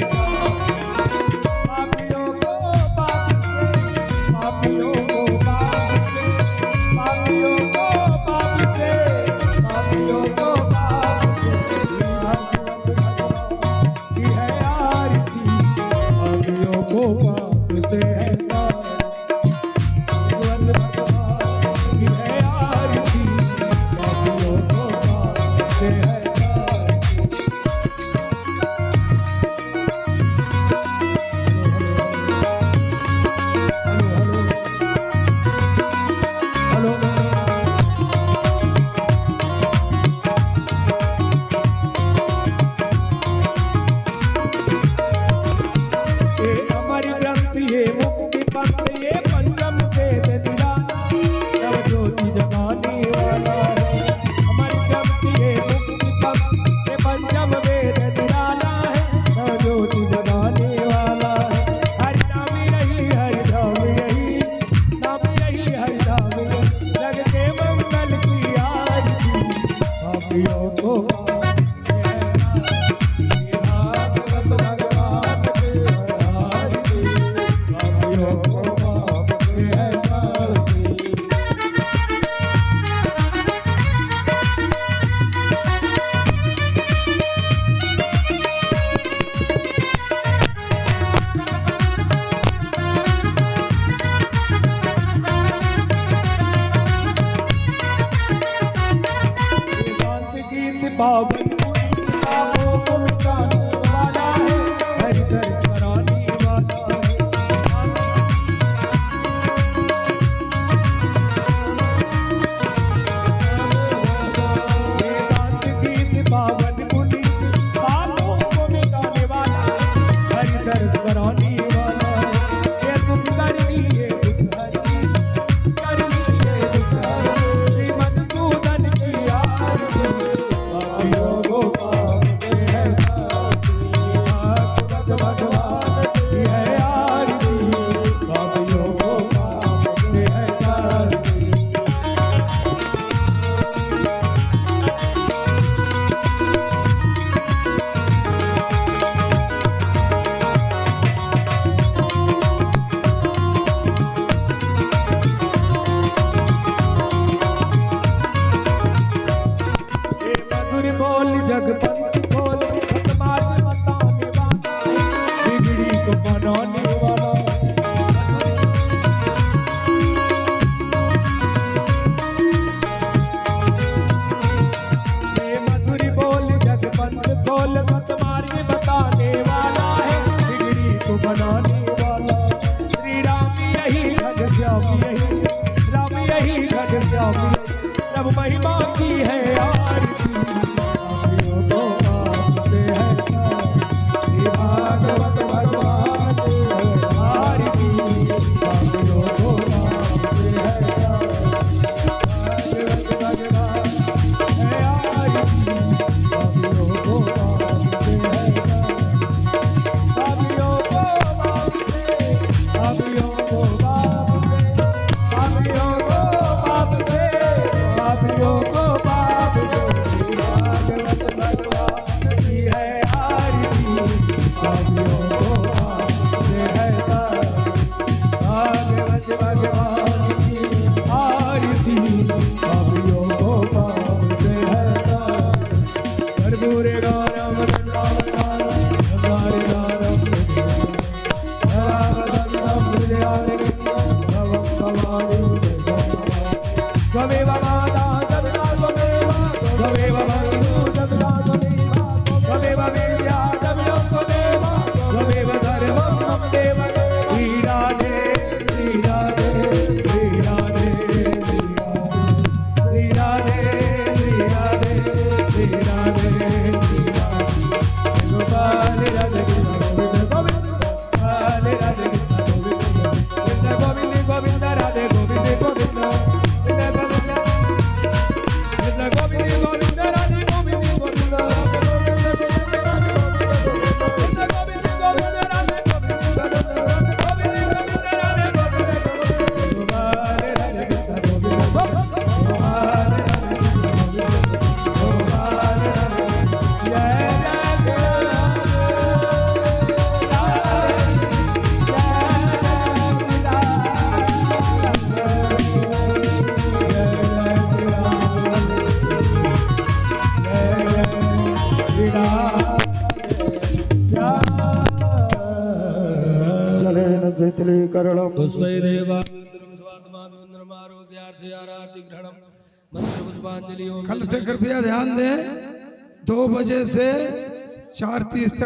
सब महिमा की है आरती भागवत भगवान आरती जलेन शीतलीकरणं पुष्पै देवानंदरं स्वात्माभिवन्दनमारोग्यार्थयारार्तिग्रहणं मंत्रपुष्पाञ्जलि ओम कल से कृपया ध्यान दें, 2 बजे से 4:30 तक